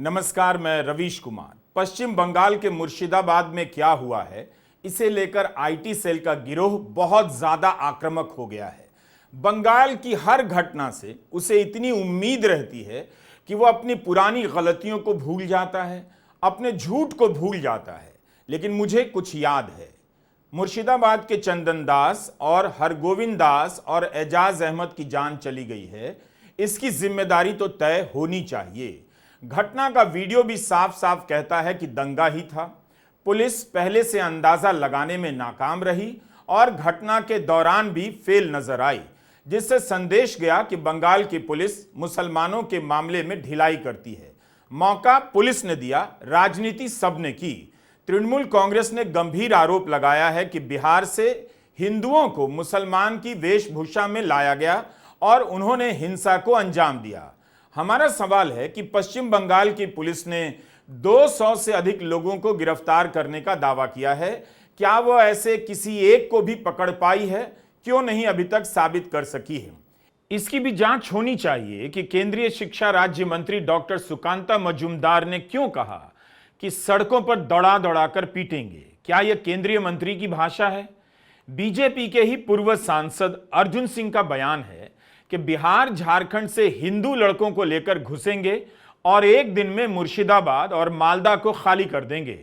नमस्कार, मैं रवीश कुमार। पश्चिम बंगाल के मुर्शिदाबाद में क्या हुआ है, इसे लेकर आईटी सेल का गिरोह बहुत ज्यादा आक्रामक हो गया है। बंगाल की हर घटना से उसे इतनी उम्मीद रहती है कि वो अपनी पुरानी गलतियों को भूल जाता है, अपने झूठ को भूल जाता है। लेकिन मुझे कुछ याद है। मुर्शिदाबाद के चंदन दास और हरगोविंद दास और एजाज अहमद की जान चली गई है, इसकी जिम्मेदारी तो तय होनी चाहिए। घटना का वीडियो भी साफ साफ कहता है कि दंगा ही था। पुलिस पहले से अंदाजा लगाने में नाकाम रही और घटना के दौरान भी फेल नजर आई, जिससे संदेश गया कि बंगाल की पुलिस मुसलमानों के मामले में ढिलाई करती है। मौका पुलिस ने दिया, राजनीति सबने की। तृणमूल कांग्रेस ने गंभीर आरोप लगाया है कि बिहार से हिंदुओं को मुसलमान की वेशभूषा में लाया गया और उन्होंने हिंसा को अंजाम दिया। हमारा सवाल है कि पश्चिम बंगाल की पुलिस ने 200 से अधिक लोगों को गिरफ्तार करने का दावा किया है। क्या वो ऐसे किसी एक को भी पकड़ पाई है? क्यों नहीं अभी तक साबित कर सकी है? इसकी भी जांच होनी चाहिए कि केंद्रीय शिक्षा राज्य मंत्री डॉक्टर सुकांता मजूमदार ने क्यों कहा कि सड़कों पर दौड़ा दौड़ा कर पीटेंगे। क्या यह केंद्रीय मंत्री की भाषा है? बीजेपी के ही पूर्व सांसद अर्जुन सिंह का बयान है कि बिहार झारखंड से हिंदू लड़कों को लेकर घुसेंगे और एक दिन में मुर्शिदाबाद और मालदा को खाली कर देंगे।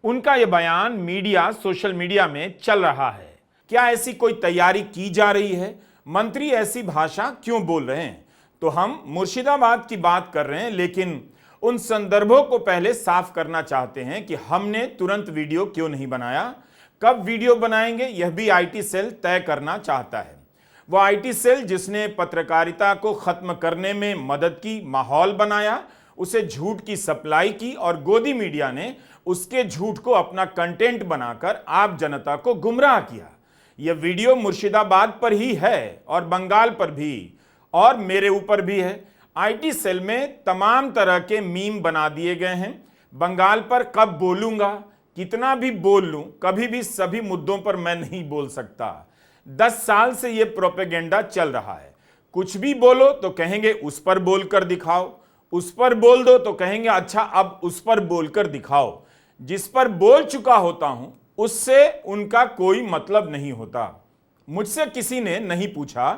उनका यह बयान मीडिया, सोशल मीडिया में चल रहा है। क्या ऐसी कोई तैयारी की जा रही है? मंत्री ऐसी भाषा क्यों बोल रहे हैं? तो हम मुर्शिदाबाद की बात कर रहे हैं, लेकिन उन संदर्भों को पहले साफ करना चाहते हैं कि हमने तुरंत वीडियो क्यों नहीं बनाया। कब वीडियो बनाएंगे, यह भी आईटी सेल तय करना चाहता है। वो आईटी सेल जिसने पत्रकारिता को खत्म करने में मदद की, माहौल बनाया, उसे झूठ की सप्लाई की और गोदी मीडिया ने उसके झूठ को अपना कंटेंट बनाकर आप जनता को गुमराह किया। यह वीडियो मुर्शिदाबाद पर ही है और बंगाल पर भी और मेरे ऊपर भी है। आईटी सेल में तमाम तरह के मीम बना दिए गए हैं। बंगाल पर कब बोलूंगा, कितना भी बोल लूं, कभी भी सभी मुद्दों पर मैं नहीं बोल सकता। 10 साल से यह प्रोपेगेंडा चल रहा है। कुछ भी बोलो तो कहेंगे उस पर बोलकर दिखाओ, उस पर बोल दो तो कहेंगे अच्छा अब उस पर बोलकर दिखाओ। जिस पर बोल चुका होता हूं उससे उनका कोई मतलब नहीं होता। मुझसे किसी ने नहीं पूछा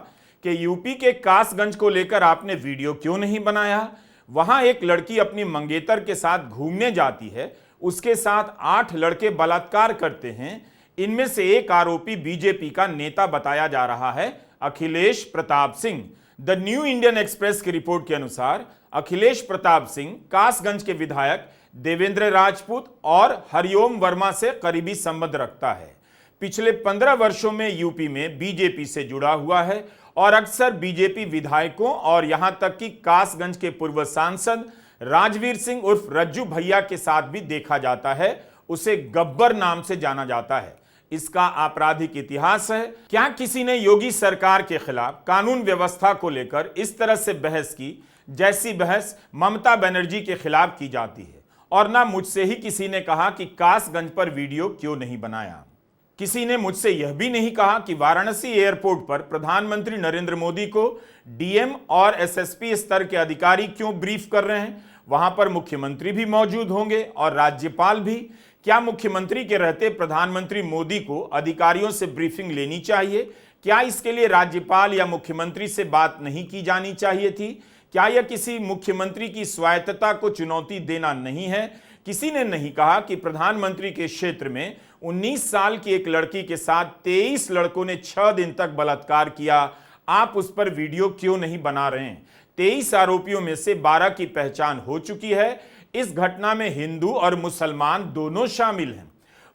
कि यूपी के कासगंज को लेकर आपने वीडियो क्यों नहीं बनाया। वहां एक लड़की अपनी मंगेतर के साथ घूमने जाती है, उसके साथ 8 लड़के बलात्कार करते हैं। इनमें से एक आरोपी बीजेपी का नेता बताया जा रहा है, Akhilesh Pratap Singh. The new Indian express की रिपोर्ट के अनुसार अखिलेश प्रताप सिंह कासगंज के विधायक देवेंद्र राजपूत और हरिओम वर्मा से करीबी संबंध रखता है। पिछले 15 वर्षों में यूपी में बीजेपी से जुड़ा हुआ है और अक्सर बीजेपी विधायकों और यहां तक कि कासगंज के पूर्व सांसद राजवीर सिंह उर्फ रज्जू भैया के साथ भी देखा जाता है। उसे गब्बर नाम से जाना जाता है। इसका आपराधिक इतिहास है। क्या किसी ने योगी सरकार के खिलाफ कानून व्यवस्था को लेकर इस तरह से बहस की जैसी बहस ममता बनर्जी के खिलाफ की जाती है? और ना मुझसे ही किसी ने कहा कि कासगंज पर वीडियो क्यों नहीं बनाया। किसी ने मुझसे यह भी नहीं कहा कि वाराणसी एयरपोर्ट पर प्रधानमंत्री नरेंद्र मोदी को डीएम और एसएसपी स्तर के अधिकारी क्यों ब्रीफ कर रहे हैं। वहां पर मुख्यमंत्री भी मौजूद होंगे और राज्यपाल भी। क्या मुख्यमंत्री के रहते प्रधानमंत्री मोदी को अधिकारियों से ब्रीफिंग लेनी चाहिए? क्या इसके लिए राज्यपाल या मुख्यमंत्री से बात नहीं की जानी चाहिए थी? क्या यह किसी मुख्यमंत्री की स्वायत्तता को चुनौती देना नहीं है? किसी ने नहीं कहा कि प्रधानमंत्री के क्षेत्र में 19 साल की एक लड़की के साथ 23 लड़कों ने 6 दिन तक बलात्कार किया। आप उस पर वीडियो क्यों नहीं बना रहे हैं? 23 आरोपियों में से 12 की पहचान हो चुकी है। इस घटना में हिंदू और मुसलमान दोनों शामिल हैं।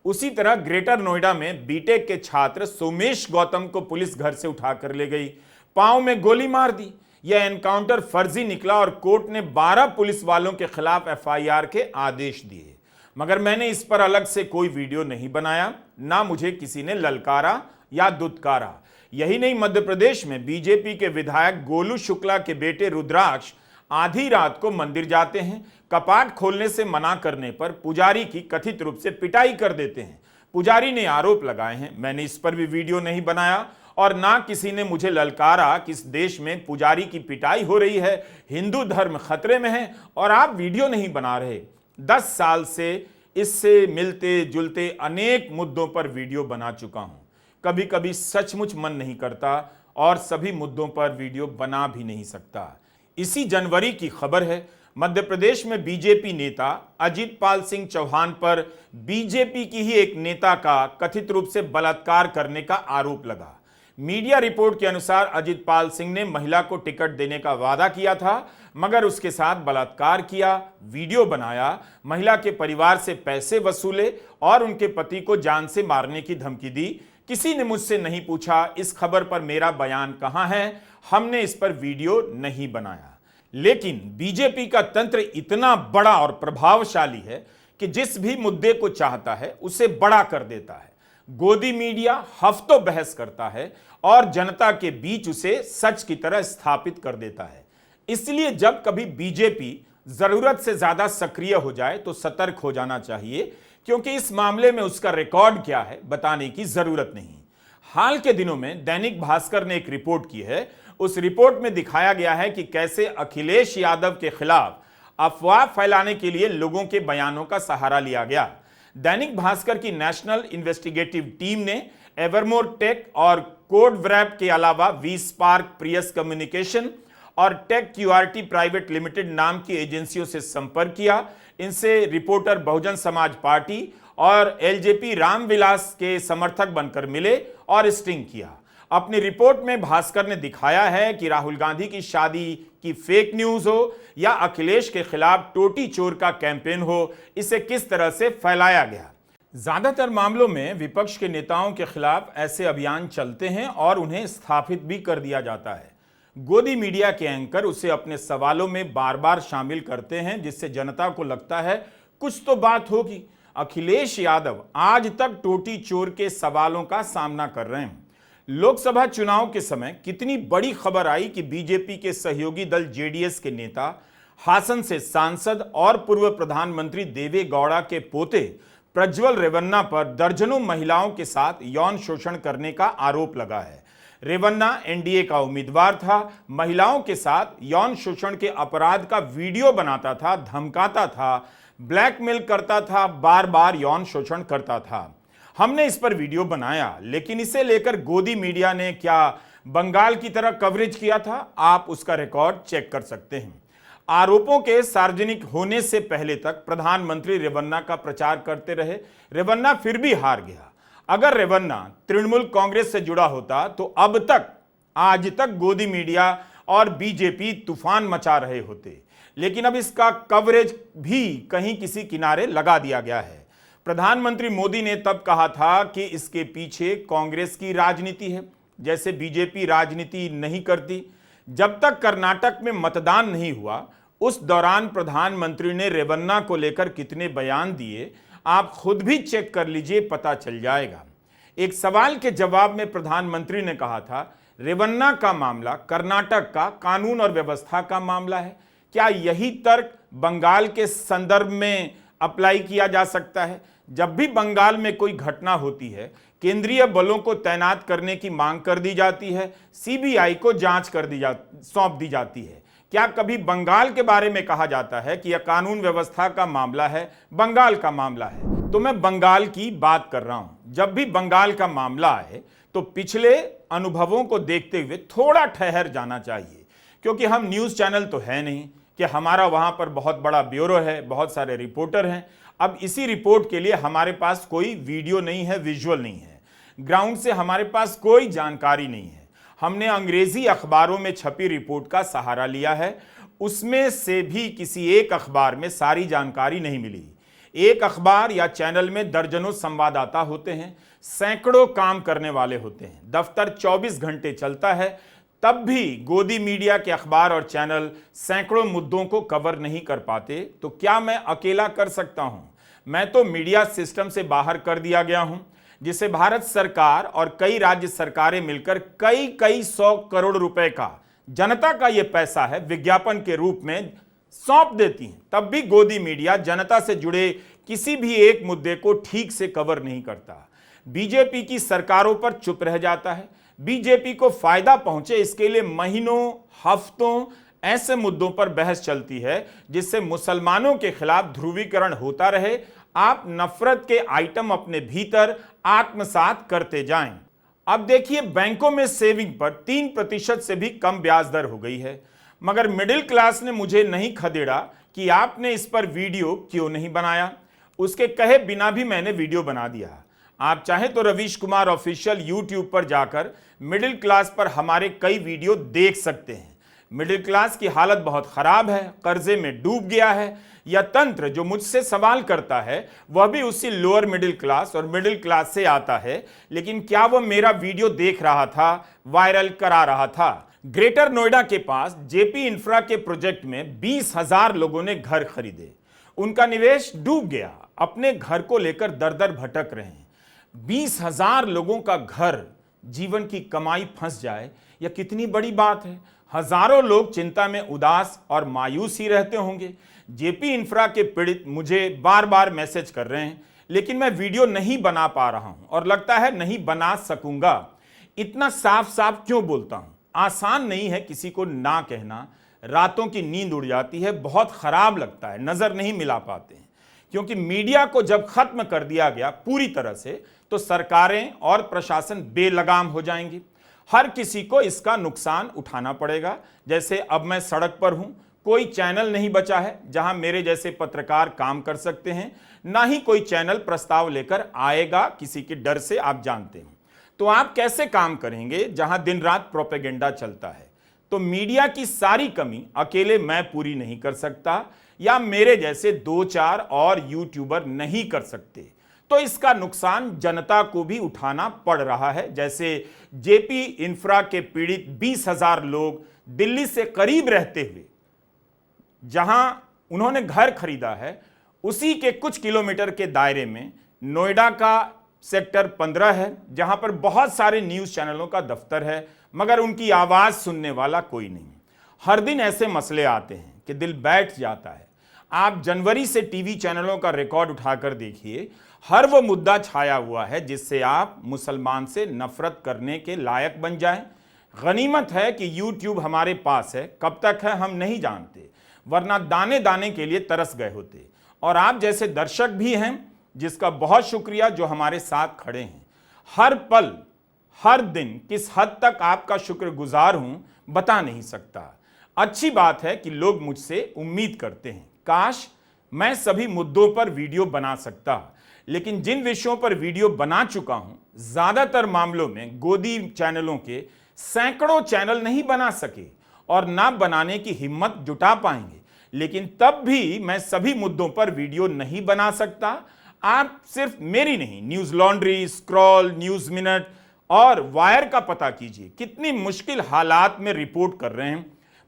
उसी तरह ग्रेटर नोएडा में बीटेक के छात्र सोमेश गौतम को पुलिस घर से उठाकर ले गई, पांव में गोली मार दी। यह एनकाउंटर फर्जी निकला और कोर्ट ने 12 पुलिस वालों के खिलाफ एफआईआर के आदेश दिए। मगर मैंने इस पर अलग से कोई वीडियो नहीं बनाया, ना मुझे किसी ने ललकारा या दुत्कारा। यही नहीं, मध्य प्रदेश में बीजेपी के विधायक गोलू शुक्ला के बेटे रुद्राक्ष आधी रात को मंदिर जाते हैं। कपाट खोलने से मना करने पर पुजारी की कथित रूप से पिटाई कर देते हैं। पुजारी ने आरोप लगाए हैं। मैंने इस पर भी वीडियो नहीं बनाया और ना किसी ने मुझे ललकारा कि इस देश में पुजारी की पिटाई हो रही है, हिंदू धर्म खतरे में है और आप वीडियो नहीं बना रहे। 10 साल से इससे मिलते जुलते अनेक मुद्दों पर वीडियो बना चुका हूं। कभी कभी सचमुच मन नहीं करता और सभी मुद्दों पर वीडियो बना भी नहीं सकता। इसी जनवरी की खबर है, मध्य प्रदेश में बीजेपी नेता अजित पाल सिंह चौहान पर बीजेपी की ही एक नेता का कथित रूप से बलात्कार करने का आरोप लगा। मीडिया रिपोर्ट के अनुसार अजित पाल सिंह ने महिला को टिकट देने का वादा किया था, मगर उसके साथ बलात्कार किया, वीडियो बनाया, महिला के परिवार से पैसे वसूले और उनके पति को जान से मारने की धमकी दी। किसी ने मुझसे नहीं पूछा इस खबर पर मेरा बयान कहां है, हमने इस पर वीडियो नहीं बनाया। लेकिन बीजेपी का तंत्र इतना बड़ा और प्रभावशाली है कि जिस भी मुद्दे को चाहता है उसे बड़ा कर देता है। गोदी मीडिया हफ्तों बहस करता है और जनता के बीच उसे सच की तरह स्थापित कर देता है। इसलिए जब कभी बीजेपी जरूरत से ज्यादा सक्रिय हो जाए तो सतर्क हो जाना चाहिए, क्योंकि इस मामले में उसका रिकॉर्ड क्या है बताने की जरूरत नहीं। हाल के दिनों में दैनिक भास्कर ने एक रिपोर्ट की है। उस रिपोर्ट में दिखाया गया है कि कैसे अखिलेश यादव के खिलाफ अफवाह फैलाने के लिए लोगों के बयानों का सहारा लिया गया। दैनिक भास्कर की नेशनल इन्वेस्टिगेटिव टीम ने एवरमोर टेक और कोडवैप के अलावा वी स्पार्क प्रियस कम्युनिकेशन और टेक क्यूआरटी प्राइवेट लिमिटेड नाम की एजेंसियों से संपर्क किया। इनसे रिपोर्टर बहुजन समाज पार्टी और एलजेपी रामविलास के समर्थक बनकर मिले और स्टिंग किया। अपनी रिपोर्ट में भास्कर ने दिखाया है कि राहुल गांधी की शादी की फेक न्यूज हो या अखिलेश के खिलाफ टोटी चोर का कैंपेन हो, इसे किस तरह से फैलाया गया। ज्यादातर मामलों में विपक्ष के नेताओं के खिलाफ ऐसे अभियान चलते हैं और उन्हें स्थापित भी कर दिया जाता है। गोदी मीडिया के एंकर उसे अपने सवालों में बार बार शामिल करते हैं, जिससे जनता को लगता है कुछ तो बात होगी। अखिलेश यादव आज तक टोटी चोर के सवालों का सामना कर रहे हैं। लोकसभा चुनाव के समय कितनी बड़ी खबर आई कि बीजेपी के सहयोगी दल जेडीएस के नेता, हासन से सांसद और पूर्व प्रधानमंत्री देवे गौड़ा के पोते प्रज्वल रेवन्ना पर दर्जनों महिलाओं के साथ यौन शोषण करने का आरोप लगा है। रेवन्ना एनडीए का उम्मीदवार था, महिलाओं के साथ यौन शोषण के अपराध का वीडियो बनाता था, धमकाता था, ब्लैकमेल करता था, बार बार यौन शोषण करता था। हमने इस पर वीडियो बनाया, लेकिन इसे लेकर गोदी मीडिया ने क्या बंगाल की तरह कवरेज किया था, आप उसका रिकॉर्ड चेक कर सकते हैं। आरोपों के सार्वजनिक होने से पहले तक प्रधानमंत्री रेवन्ना का प्रचार करते रहे। रेवन्ना फिर भी हार गया। अगर रेवन्ना तृणमूल कांग्रेस से जुड़ा होता तो अब तक, आज तक गोदी मीडिया और बीजेपी तूफान मचा रहे होते, लेकिन अब इसका कवरेज भी कहीं किसी किनारे लगा दिया गया है। प्रधानमंत्री मोदी ने तब कहा था कि इसके पीछे कांग्रेस की राजनीति है, जैसे बीजेपी राजनीति नहीं करती। जब तक कर्नाटक में मतदान नहीं हुआ, उस दौरान प्रधानमंत्री ने रेवन्ना को लेकर कितने बयान दिए, आप खुद भी चेक कर लीजिए, पता चल जाएगा। एक सवाल के जवाब में प्रधानमंत्री ने कहा था, रेवन्ना का मामला कर्नाटक का कानून और व्यवस्था का मामला है। क्या यही तर्क बंगाल के संदर्भ में अप्लाई किया जा सकता है? जब भी बंगाल में कोई घटना होती है, केंद्रीय बलों को तैनात करने की मांग कर दी जाती है, सीबीआई को जांच सौंप दी जाती है। क्या कभी बंगाल के बारे में कहा जाता है कि यह कानून व्यवस्था का मामला है, बंगाल का मामला है? तो मैं बंगाल की बात कर रहा हूं। जब भी बंगाल का मामला आए तो पिछले अनुभवों को देखते हुए थोड़ा ठहर जाना चाहिए, क्योंकि हम न्यूज चैनल तो है नहीं कि हमारा वहां पर बहुत बड़ा ब्यूरो है, बहुत सारे रिपोर्टर हैं। अब इसी रिपोर्ट के लिए हमारे पास कोई वीडियो नहीं है, विजुअल नहीं है, ग्राउंड से हमारे पास कोई जानकारी नहीं है। हमने अंग्रेजी अखबारों में छपी रिपोर्ट का सहारा लिया है, उसमें से भी किसी एक अखबार में सारी जानकारी नहीं मिली। एक अखबार या चैनल में दर्जनों संवाददाता होते हैं, सैकड़ों काम करने वाले होते हैं, दफ्तर 24 घंटे चलता है, तब भी गोदी मीडिया के अखबार और चैनल सैकड़ों मुद्दों को कवर नहीं कर पाते। तो क्या मैं अकेला कर सकता हूं? मैं तो मीडिया सिस्टम से बाहर कर दिया गया हूं, जिसे भारत सरकार और कई राज्य सरकारें मिलकर कई 100 करोड़ रुपए का, जनता का यह पैसा है, विज्ञापन के रूप में सौंप देती हैं। तब भी गोदी मीडिया जनता से जुड़े किसी भी एक मुद्दे को ठीक से कवर नहीं करता। बीजेपी की सरकारों पर चुप रह जाता है। बीजेपी को फायदा पहुंचे, इसके लिए महीनों हफ्तों ऐसे मुद्दों पर बहस चलती है जिससे मुसलमानों के खिलाफ ध्रुवीकरण होता रहे। आप नफरत के आइटम अपने भीतर आत्मसात करते जाएं। अब देखिए, बैंकों में सेविंग पर 3% से भी कम ब्याज दर हो गई है, मगर मिडिल क्लास ने मुझे नहीं खदेड़ा कि आपने इस पर वीडियो क्यों नहीं बनाया। उसके कहे बिना भी मैंने वीडियो बना दिया। आप चाहें तो रवीश कुमार ऑफिशियल यूट्यूब पर जाकर मिडिल क्लास पर हमारे कई वीडियो देख सकते हैं। मिडिल क्लास की हालत बहुत खराब है, कर्जे में डूब गया है। यह तंत्र जो मुझसे सवाल करता है वह भी उसी लोअर मिडिल क्लास और मिडिल क्लास से आता है। लेकिन क्या वह मेरा वीडियो देख रहा था, वायरल करा रहा था? ग्रेटर नोएडा के पास जेपी इंफ्रा के प्रोजेक्ट में 20,000 लोगों ने घर खरीदे। उनका निवेश डूब गया। अपने घर को लेकर दर दर भटक रहे हैं। 20,000 लोगों का घर, जीवन की कमाई फंस जाए, यह कितनी बड़ी बात है। हजारों लोग चिंता में उदास और मायूस ही रहते होंगे। जेपी इंफ्रा के पीड़ित मुझे बार बार मैसेज कर रहे हैं, लेकिन मैं वीडियो नहीं बना पा रहा हूं और लगता है नहीं बना सकूंगा। इतना साफ साफ क्यों बोलता हूं? आसान नहीं है किसी को ना कहना। रातों की नींद उड़ जाती है, बहुत खराब लगता है, नजर नहीं मिला पाते हैं। क्योंकि मीडिया को जब खत्म कर दिया गया पूरी तरह से, तो सरकारें और प्रशासन बेलगाम हो जाएंगे। हर किसी को इसका नुकसान उठाना पड़ेगा। जैसे अब मैं सड़क पर हूं, कोई चैनल नहीं बचा है जहां मेरे जैसे पत्रकार काम कर सकते हैं, ना ही कोई चैनल प्रस्ताव लेकर आएगा किसी के डर से, आप जानते हैं। तो आप कैसे काम करेंगे जहां दिन रात प्रोपेगेंडा चलता है? तो मीडिया की सारी कमी अकेले मैं पूरी नहीं कर सकता, या मेरे जैसे 2-4 और यूट्यूबर नहीं कर सकते। तो इसका नुकसान जनता को भी उठाना पड़ रहा है। जैसे जेपी इंफ्रा के पीड़ित 20,000 लोग दिल्ली से करीब रहते हुए जहां उन्होंने घर खरीदा है, उसी के कुछ किलोमीटर के दायरे में नोएडा का सेक्टर 15 है, जहां पर बहुत सारे न्यूज चैनलों का दफ्तर है, मगर उनकी आवाज सुनने वाला कोई नहीं। हर दिन ऐसे मसले आते हैं कि दिल बैठ जाता है। आप जनवरी से टीवी चैनलों का रिकॉर्ड उठाकर देखिए, हर वो मुद्दा छाया हुआ है जिससे आप मुसलमान से नफरत करने के लायक बन जाएं। गनीमत है कि यूट्यूब हमारे पास है, कब तक है हम नहीं जानते, वरना दाने दाने के लिए तरस गए होते। और आप जैसे दर्शक भी हैं, जिसका बहुत शुक्रिया, जो हमारे साथ खड़े हैं। हर पल हर दिन किस हद तक आपका शुक्रगुजार हूं बता नहीं सकता। अच्छी बात है कि लोग मुझसे उम्मीद करते हैं। काश मैं सभी मुद्दों पर वीडियो बना सकता, लेकिन जिन विषयों पर वीडियो बना चुका हूं, ज्यादातर मामलों में गोदी चैनलों के सैकड़ों चैनल नहीं बना सके और ना बनाने की हिम्मत जुटा पाएंगे। लेकिन तब भी मैं सभी मुद्दों पर वीडियो नहीं बना सकता। आप सिर्फ मेरी नहीं, news laundry, scroll, news minute और वायर का पता कीजिए। कितनी मुश्किल हालात में रिपोर्ट कर रहे हैं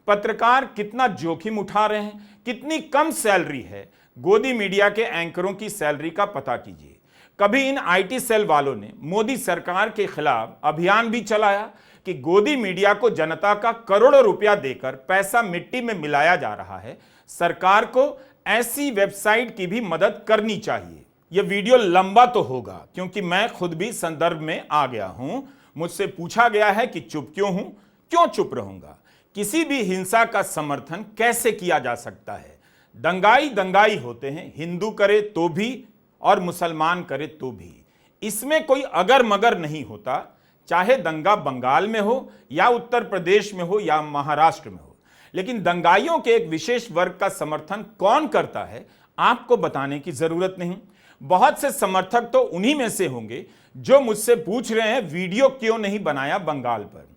पत्रकार, कितना जोखिम उठा रहे हैं, कितनी कम सैलरी है। गोदी मीडिया के एंकरों की सैलरी का पता कीजिए। कभी इन आईटी सेल वालों ने मोदी सरकार के खिलाफ अभियान भी चलाया कि गोदी मीडिया को जनता का करोड़ों रुपया देकर पैसा मिट्टी में मिलाया जा रहा है। सरकार को ऐसी वेबसाइट की भी मदद करनी चाहिए। यह वीडियो लंबा तो होगा क्योंकि मैं खुद भी संदर्भ में आ गया हूं। मुझसे पूछा गया है कि चुप क्यों हूं, क्यों चुप रहूंगा। किसी भी हिंसा का समर्थन कैसे किया जा सकता है? दंगाई दंगाई होते हैं, हिंदू करे तो भी और मुसलमान करे तो भी। इसमें कोई अगर मगर नहीं होता, चाहे दंगा बंगाल में हो या उत्तर प्रदेश में हो या महाराष्ट्र में हो। लेकिन दंगाइयों के एक विशेष वर्ग का समर्थन कौन करता है, आपको बताने की जरूरत नहीं। बहुत से समर्थक तो उन्हीं में से होंगे जो मुझसे पूछ रहे हैं वीडियो क्यों नहीं बनाया बंगाल पर।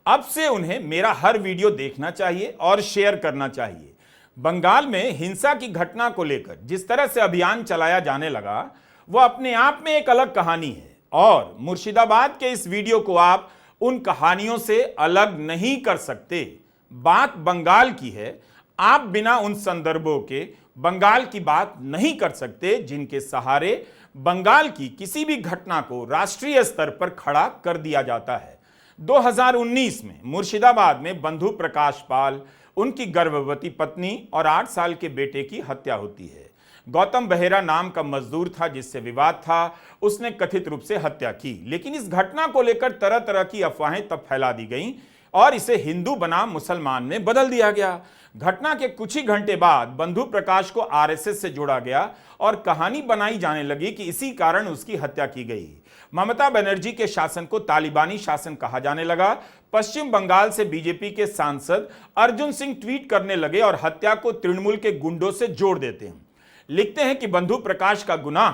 अब से उन्हें मेरा हर वीडियो देखना चाहिए और शेयर करना चाहिए। बंगाल में हिंसा की घटना को लेकर जिस तरह से अभियान चलाया जाने लगा, वह अपने आप में एक अलग कहानी है। और मुर्शिदाबाद के इस वीडियो को आप उन कहानियों से अलग नहीं कर सकते। बात बंगाल की है, आप बिना उन संदर्भों के बंगाल की बात नहीं कर सकते जिनके सहारे बंगाल की किसी भी घटना को राष्ट्रीय स्तर पर खड़ा कर दिया जाता है। 2019 में मुर्शिदाबाद में बंधु प्रकाश पाल, उनकी गर्भवती पत्नी और 8 साल के बेटे की हत्या होती है। गौतम बेहरा नाम का मजदूर था जिससे विवाद था, उसने कथित रूप से हत्या की। लेकिन इस घटना को लेकर तरह तरह की अफवाहें तब फैला दी गईं और इसे हिंदू बनाम मुसलमान में बदल दिया गया। घटना के कुछ ही घंटे बाद बंधु प्रकाश को आरएसएस से जोड़ा गया और कहानी बनाई जाने लगी कि इसी कारण उसकी हत्या की गई। ममता बनर्जी के शासन को तालिबानी शासन कहा जाने लगा। पश्चिम बंगाल से बीजेपी के सांसद अर्जुन सिंह ट्वीट करने लगे और हत्या को तृणमूल के गुंडों से जोड़ देते हैं। लिखते हैं कि बंधु प्रकाश का गुनाह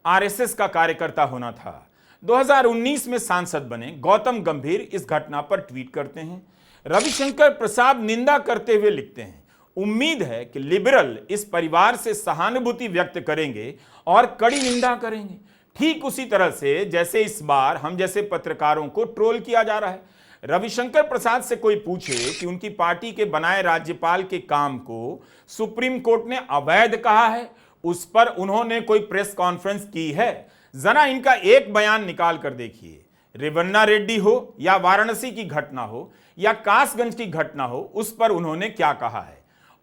आरएसएस का कार्यकर्ता होना था। 2019 में सांसद बने गौतम गंभीर इस घटना पर ट्वीट करते हैं। रविशंकर प्रसाद निंदा करते हुए लिखते हैं, उम्मीद है कि लिबरल इस परिवार से सहानुभूति व्यक्त करेंगे और कड़ी निंदा करेंगे, ठीक उसी तरह से जैसे इस बार हम जैसे पत्रकारों को ट्रोल किया जा रहा है। रविशंकर प्रसाद से कोई पूछे कि उनकी पार्टी के बनाए राज्यपाल के काम को सुप्रीम कोर्ट ने अवैध कहा है, उस पर उन्होंने कोई प्रेस कॉन्फ्रेंस की है? जरा इनका एक बयान निकाल कर देखिए। रेवन्ना रेड्डी हो या वाराणसी की घटना हो या कासगंज की घटना हो, उस पर उन्होंने क्या कहा है?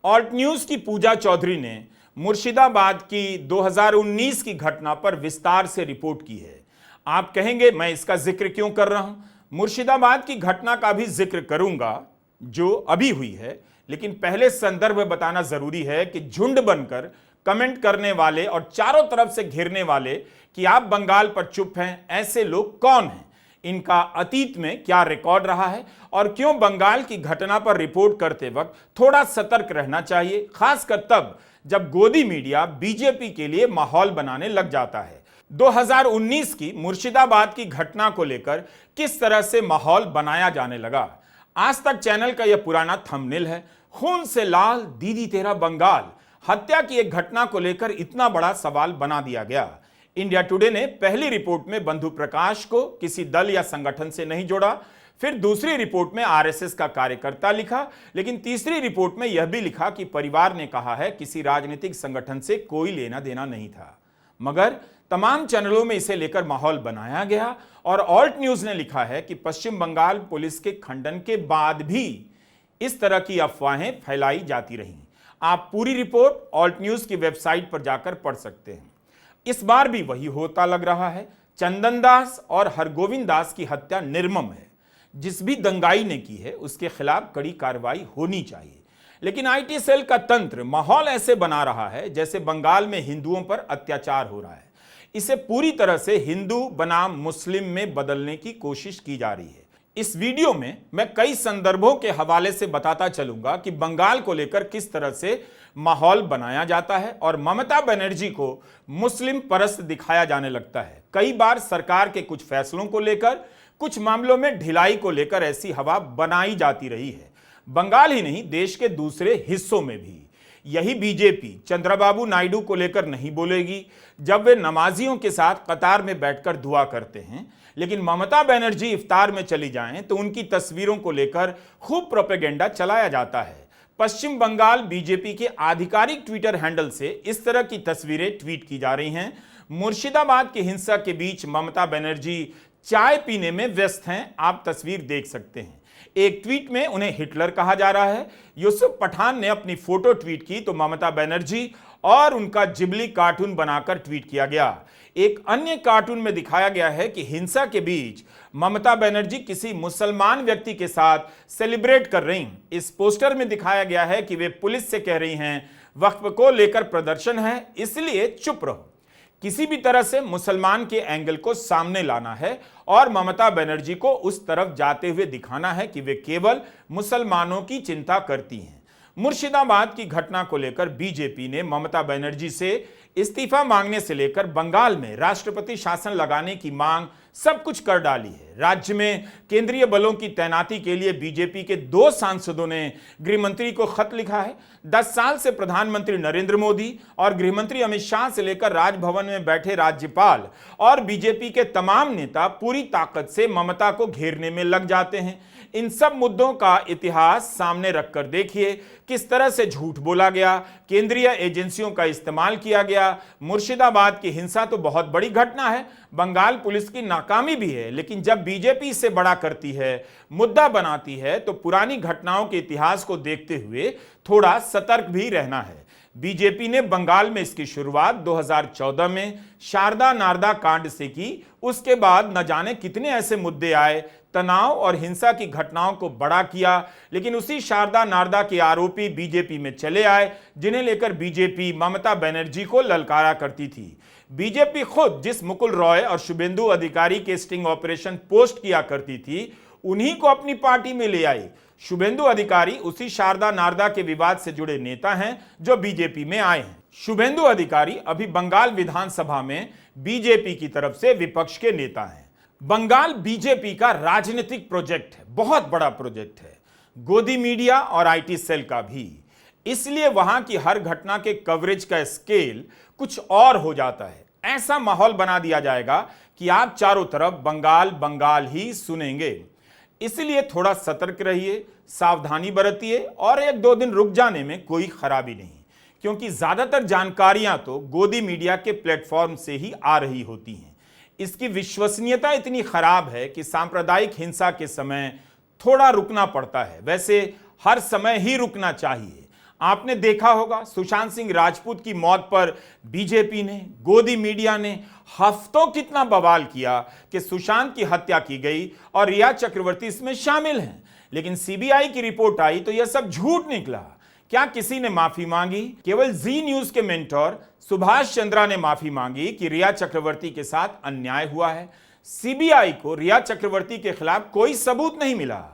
ऑल्ट न्यूज की पूजा चौधरी ने मुर्शिदाबाद की 2019 की घटना पर विस्तार से रिपोर्ट की है। आप कहेंगे मैं इसका जिक्र क्यों कर रहा हूं? मुर्शिदाबाद की घटना का भी जिक्र करूंगा जो अभी हुई है, लेकिन पहले संदर्भ बताना जरूरी है कि झुंड बनकर कमेंट करने वाले और चारों तरफ से घेरने वाले कि आप बंगाल पर चुप हैं, ऐसे लोग कौन हैं, इनका अतीत में क्या रिकॉर्ड रहा है और क्यों बंगाल की घटना पर रिपोर्ट करते वक्त थोड़ा सतर्क रहना चाहिए, खासकर तब जब गोदी मीडिया बीजेपी के लिए माहौल बनाने लग जाता है। 2019 की मुर्शिदाबाद की घटना को लेकर किस तरह से माहौल बनाया जाने लगा। आज तक चैनल का यह पुराना थंबनेल है, खून से लाल दीदी तेरा बंगाल। हत्या की एक घटना को लेकर इतना बड़ा सवाल बना दिया गया। इंडिया टुडे ने पहली रिपोर्ट में बंधु प्रकाश को किसी दल या संगठन से नहीं जोड़ा, फिर दूसरी रिपोर्ट में आरएसएस का कार्यकर्ता लिखा, लेकिन तीसरी रिपोर्ट में यह भी लिखा कि परिवार ने कहा है किसी राजनीतिक संगठन से कोई लेना देना नहीं था। मगर तमाम चैनलों में इसे लेकर माहौल बनाया गया और ऑल्ट न्यूज ने लिखा है कि पश्चिम बंगाल पुलिस के खंडन के बाद भी इस तरह की अफवाहें फैलाई जाती रहीं। आप पूरी रिपोर्ट ऑल्ट न्यूज की वेबसाइट पर जाकर पढ़ सकते हैं। इस बार भी वही होता लग रहा है। चंदन दास और हरगोविंद दास की हत्या निर्मम है। जिस भी दंगाई ने की है उसके खिलाफ कड़ी कार्रवाई होनी चाहिए, लेकिन आईटी सेल का तंत्र माहौल ऐसे बना रहा है जैसे बंगाल में हिंदुओं पर अत्याचार हो रहा है। इसे पूरी तरह से हिंदू बनाम मुस्लिम में बदलने की कोशिश की जा रही है। इस वीडियो में मैं कई संदर्भों के हवाले से बताता चलूंगा कि बंगाल को लेकर किस तरह से माहौल बनाया जाता है और ममता बनर्जी को मुस्लिम परस्त दिखाया जाने लगता है। कई बार सरकार के कुछ फैसलों को लेकर, कुछ मामलों में ढिलाई को लेकर ऐसी हवा बनाई जाती रही है। बंगाल ही नहीं, देश के दूसरे हिस्सों में भी यही बीजेपी चंद्रबाबू नायडू को लेकर नहीं बोलेगी जब वे नमाजियों के साथ कतार में बैठकर दुआ करते हैं, लेकिन ममता बनर्जी इफ्तार में चली जाएं तो उनकी तस्वीरों को लेकर खूब प्रोपेगेंडा चलाया जाता है। पश्चिम बंगाल बीजेपी के आधिकारिक ट्विटर हैंडल से इस तरह की तस्वीरें ट्वीट की जा रही हैं। मुर्शिदाबाद की हिंसा के बीच ममता बनर्जी चाय पीने में व्यस्त हैं, आप तस्वीर देख सकते हैं। एक ट्वीट में उन्हें हिटलर कहा जा रहा है। यूसुफ पठान ने अपनी फोटो ट्वीट की तो ममता बनर्जी और उनका जिबली कार्टून बनाकर ट्वीट किया गया। एक अन्य कार्टून में दिखाया गया है कि हिंसा के बीच ममता बनर्जी किसी मुसलमान व्यक्ति के साथ सेलिब्रेट कर रही। इस पोस्टर में दिखाया गया है कि वे पुलिस से कह रही हैं वक्फ को लेकर प्रदर्शन है, इसलिए चुप रहो। किसी भी तरह से मुसलमान के एंगल को सामने लाना है और ममता बनर्जी को उस तरफ जाते हुए दिखाना है कि वे केवल मुसलमानों की चिंता करती हैं। मुर्शिदाबाद की घटना को लेकर बीजेपी ने ममता बनर्जी से इस्तीफा मांगने से लेकर बंगाल में राष्ट्रपति शासन लगाने की मांग सब कुछ कर डाली है। राज्य में केंद्रीय बलों की तैनाती के लिए बीजेपी के 2 सांसदों ने गृह मंत्री को खत लिखा है। 10 साल से प्रधानमंत्री नरेंद्र मोदी और गृहमंत्री अमित शाह से लेकर राजभवन में बैठे राज्यपाल और बीजेपी के तमाम नेता पूरी ताकत से ममता को घेरने में लग जाते हैं। इन सब मुद्दों का इतिहास सामने रखकर देखिए किस तरह से झूठ बोला गया, केंद्रीय एजेंसियों का इस्तेमाल किया गया। मुर्शिदाबाद की हिंसा तो बहुत बड़ी घटना है, बंगाल पुलिस की नाकामी भी है, लेकिन जब बीजेपी इसे बड़ा करती है, मुद्दा बनाती है, तो पुरानी घटनाओं के इतिहास को देखते हुए थोड़ा सतर्क भी रहना है। बीजेपी ने बंगाल में इसकी शुरुआत 2014 में शारदा नारदा कांड से की। उसके बाद न जाने कितने ऐसे मुद्दे आए, तनाव और हिंसा की घटनाओं को बड़ा किया, लेकिन उसी शारदा नारदा के आरोपी बीजेपी में चले आए, जिन्हें लेकर बीजेपी ममता बनर्जी को ललकारा करती थी। बीजेपी खुद जिस मुकुल रॉय और शुभेंदु अधिकारी के स्टिंग ऑपरेशन पोस्ट किया करती थी, उन्हीं को अपनी पार्टी में ले आई। शुभेंदु अधिकारी उसी शारदा नारदा के विवाद से जुड़े नेता हैं जो बीजेपी में आए हैं। शुभेंदु अधिकारी अभी बंगाल विधानसभा में बीजेपी की तरफ से विपक्ष के नेता हैं। बंगाल बीजेपी का राजनीतिक प्रोजेक्ट है, बहुत बड़ा प्रोजेक्ट है, गोदी मीडिया और आईटी सेल का भी। इसलिए वहां की हर घटना के कवरेज का स्केल कुछ और हो जाता है। ऐसा माहौल बना दिया जाएगा कि आप चारों तरफ बंगाल बंगाल ही सुनेंगे। इसलिए थोड़ा सतर्क रहिए, सावधानी बरतिए और 1-2 दिन रुक जाने में कोई खराबी नहीं, क्योंकि ज्यादातर जानकारियां तो गोदी मीडिया के प्लेटफॉर्म से ही आ रही होती हैं। इसकी विश्वसनीयता इतनी खराब है कि सांप्रदायिक हिंसा के समय थोड़ा रुकना पड़ता है। वैसे हर समय ही रुकना चाहिए। आपने देखा होगा सुशांत सिंह राजपूत की मौत पर बीजेपी ने, गोदी मीडिया ने हफ्तों कितना बवाल किया कि सुशांत की हत्या की गई और रिया चक्रवर्ती इसमें शामिल हैं। लेकिन सीबीआई की रिपोर्ट आई तो यह सब झूठ निकला। क्या किसी ने माफी मांगी? केवल जी न्यूज के मेंटोर सुभाष चंद्रा ने माफी मांगी कि रिया चक्रवर्ती के साथ अन्याय हुआ है। सीबीआई को रिया चक्रवर्ती के खिलाफ कोई सबूत नहीं मिला।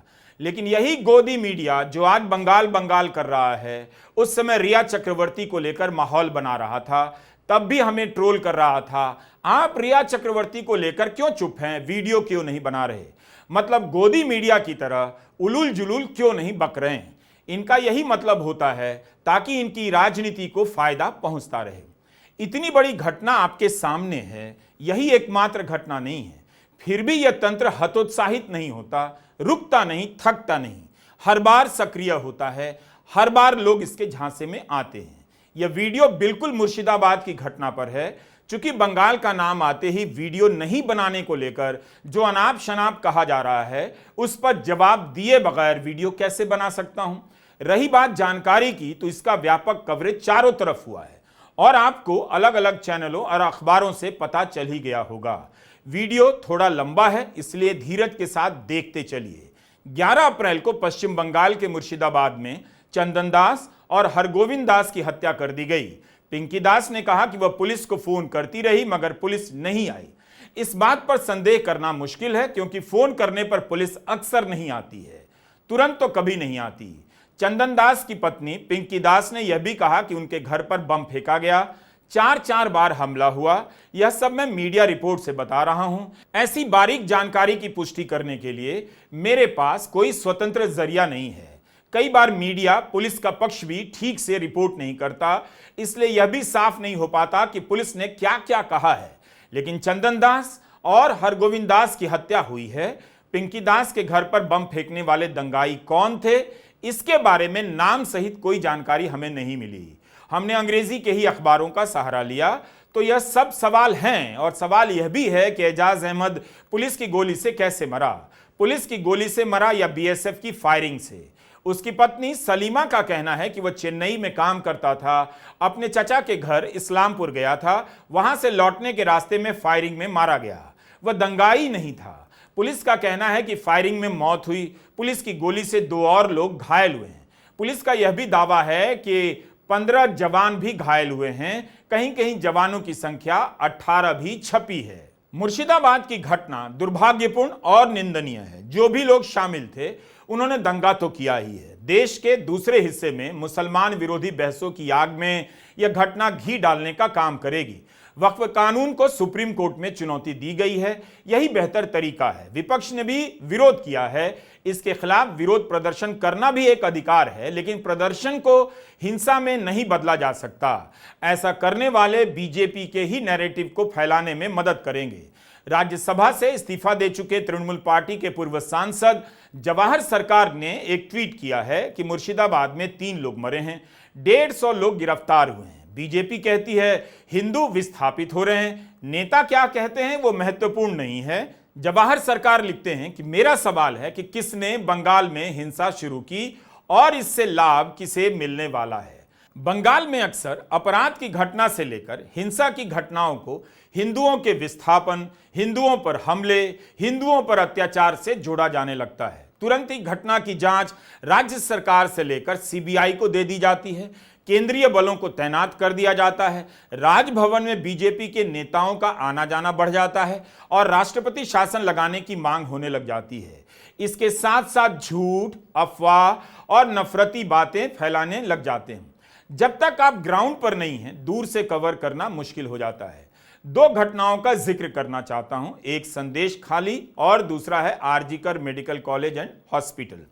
लेकिन यही गोदी मीडिया जो आज बंगाल बंगाल कर रहा है, उस समय रिया चक्रवर्ती को लेकर माहौल बना रहा था, तब भी हमें ट्रोल कर रहा था। आप रिया चक्रवर्ती को लेकर क्यों चुप हैं, वीडियो क्यों नहीं बना रहे? मतलब गोदी मीडिया की तरह उलूल जुलूल क्यों नहीं बक रहे हैं? इनका यही मतलब होता है ताकि इनकी राजनीति को फायदा पहुंचता रहे। इतनी बड़ी घटना आपके सामने है, यही एकमात्र घटना नहीं है, फिर भी यह तंत्र हतोत्साहित नहीं होता, रुकता नहीं, थकता नहीं, हर बार सक्रिय होता है, हर बार लोग इसके झांसे में आते हैं। यह वीडियो बिल्कुल मुर्शिदाबाद की घटना पर है। चूंकि बंगाल का नाम आते ही वीडियो नहीं बनाने को लेकर जो अनाप शनाप कहा जा रहा है, उस पर जवाब दिए बगैर वीडियो कैसे बना सकता हूं। रही बात जानकारी की, तो इसका व्यापक कवरेज चारों तरफ हुआ है और आपको अलग अलग चैनलों और अखबारों से पता चल ही गया होगा। वीडियो थोड़ा लंबा है, इसलिए धीरज के साथ देखते चलिए। 11 अप्रैल को पश्चिम बंगाल के मुर्शिदाबाद में चंदन दास और हरगोविंद दास की हत्या कर दी गई। पिंकी दास ने कहा कि वह पुलिस को फोन करती रही मगर पुलिस नहीं आई। इस बात पर संदेह करना मुश्किल है, क्योंकि फोन करने पर पुलिस अक्सर नहीं आती है, तुरंत तो कभी नहीं आती। चंदन दास की पत्नी पिंकी दास ने यह भी कहा कि उनके घर पर बम फेंका गया, 4 बार हमला हुआ। यह सब मैं मीडिया रिपोर्ट से बता रहा हूं। ऐसी बारीक जानकारी की पुष्टि करने के लिए मेरे पास कोई स्वतंत्र जरिया नहीं है। कई बार मीडिया पुलिस का पक्ष भी ठीक से रिपोर्ट नहीं करता, इसलिए यह भी साफ नहीं हो पाता कि पुलिस ने क्या क्या कहा है। लेकिन चंदन दास और हरगोविंद दास की हत्या हुई है। पिंकी दास के घर पर बम फेंकने वाले दंगाई कौन थे, इसके बारे में नाम सहित कोई जानकारी हमें नहीं मिली। हमने अंग्रेजी के ही अखबारों का सहारा लिया तो यह सब सवाल हैं। और सवाल यह भी है कि एजाज अहमद पुलिस की गोली से कैसे मरा। पुलिस की गोली से मरा या बीएसएफ की फायरिंग से। उसकी पत्नी सलीमा का कहना है कि वह चेन्नई में काम करता था, अपने चचा के घर इस्लामपुर गया था, वहां से लौटने के रास्ते में फायरिंग में मारा गया। वह दंगाई नहीं था। पुलिस का कहना है कि फायरिंग में मौत हुई, पुलिस की गोली से 2 और लोग घायल हुए हैं। पुलिस का यह भी दावा है कि 15 जवान भी घायल हुए हैं। कहीं कहीं जवानों की संख्या 18 भी छपी है। मुर्शिदाबाद की घटना दुर्भाग्यपूर्ण और निंदनीय है। जो भी लोग शामिल थे उन्होंने दंगा तो किया ही है। देश के दूसरे हिस्से में मुसलमान विरोधी बहसों की आग में यह घटना घी डालने का काम करेगी। वक्फ कानून को सुप्रीम कोर्ट में चुनौती दी गई है, यही बेहतर तरीका है। विपक्ष ने भी विरोध किया है, इसके खिलाफ विरोध प्रदर्शन करना भी एक अधिकार है, लेकिन प्रदर्शन को हिंसा में नहीं बदला जा सकता। ऐसा करने वाले बीजेपी के ही नैरेटिव को फैलाने में मदद करेंगे। राज्यसभा से इस्तीफा दे चुके तृणमूल पार्टी के पूर्व सांसद जवाहर सरकार ने एक ट्वीट किया है कि मुर्शिदाबाद में 3 लोग मरे हैं, 150 लोग गिरफ्तार हुए हैं। बीजेपी कहती है हिंदू विस्थापित हो रहे हैं। नेता क्या कहते हैं वो महत्वपूर्ण नहीं है। जवाहर सरकार लिखते हैं कि मेरा सवाल है कि किसने बंगाल में हिंसा शुरू की और इससे लाभ किसे मिलने वाला है। बंगाल में अक्सर अपराध की घटना से लेकर हिंसा की घटनाओं को हिंदुओं के विस्थापन, हिंदुओं पर हमले, हिंदुओं पर अत्याचार से जोड़ा जाने लगता है। तुरंत ही घटना की जांच राज्य सरकार से लेकर सीबीआई को दे दी जाती है, केंद्रीय बलों को तैनात कर दिया जाता है, राजभवन में बीजेपी के नेताओं का आना जाना बढ़ जाता है और राष्ट्रपति शासन लगाने की मांग होने लग जाती है। इसके साथ साथ झूठ, अफवाह और नफरती बातें फैलाने लग जाते हैं। जब तक आप ग्राउंड पर नहीं हैं, दूर से कवर करना मुश्किल हो जाता है। दो घटनाओं का जिक्र करना चाहता हूं, एक संदेश खाली और दूसरा है RG Kar medical college and hospital.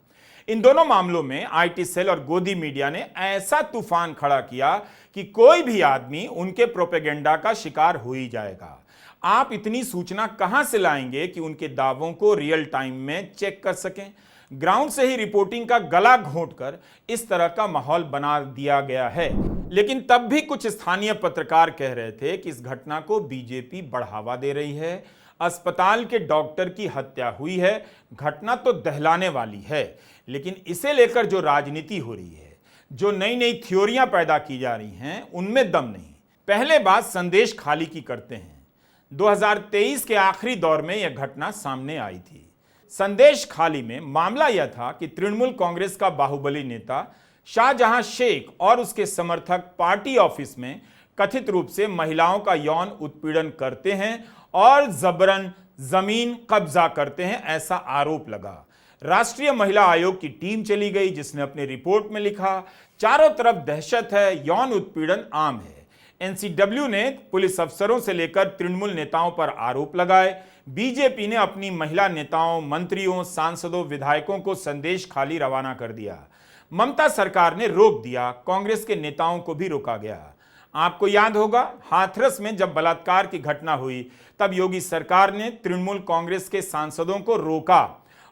इन दोनों मामलों में आईटी सेल और गोदी मीडिया ने ऐसा तूफान खड़ा किया कि कोई भी आदमी उनके प्रोपेगेंडा का शिकार हो ही जाएगा। आप इतनी सूचना कहां से लाएंगे कि उनके दावों को रियल टाइम में चेक कर सकें? ग्राउंड से ही रिपोर्टिंग का गला घोंटकर इस तरह का माहौल बना दिया गया है। लेकिन तब भी कुछ स्थानीय पत्रकार कह रहे थे कि इस घटना को बीजेपी बढ़ावा दे रही है, अस्पताल के डॉक्टर की हत्या हुई है, घटना तो दहलाने वाली है, लेकिन इसे लेकर जो राजनीति हो रही है, जो नई नई थ्योरियां पैदा की जा रही हैं, उनमें दम नहीं। पहले बात संदेश खाली की करते हैं। 2023 के आखिरी दौर में यह घटना सामने आई थी। संदेश खाली में मामला यह था कि तृणमूल कांग्रेस का बाहुबली नेता शाहजहां शेख और उसके समर्थक पार्टी ऑफिस में कथित रूप से महिलाओं का यौन उत्पीड़न करते हैं और जबरन जमीन कब्जा करते हैं, ऐसा आरोप लगा। राष्ट्रीय महिला आयोग की टीम चली गई, जिसने अपनी रिपोर्ट में लिखा, चारों तरफ दहशत है, यौन उत्पीड़न आम है। एनसीडब्ल्यू ने पुलिस अफसरों से लेकर तृणमूल नेताओं पर आरोप लगाए। बीजेपी ने अपनी महिला नेताओं, मंत्रियों, सांसदों, विधायकों को संदेश खाली रवाना कर दिया। ममता सरकार ने रोक दिया, कांग्रेस के नेताओं को भी रोका गया। आपको याद होगा, हाथरस में जब बलात्कार की घटना हुई तब योगी सरकार ने तृणमूल कांग्रेस के सांसदों को रोका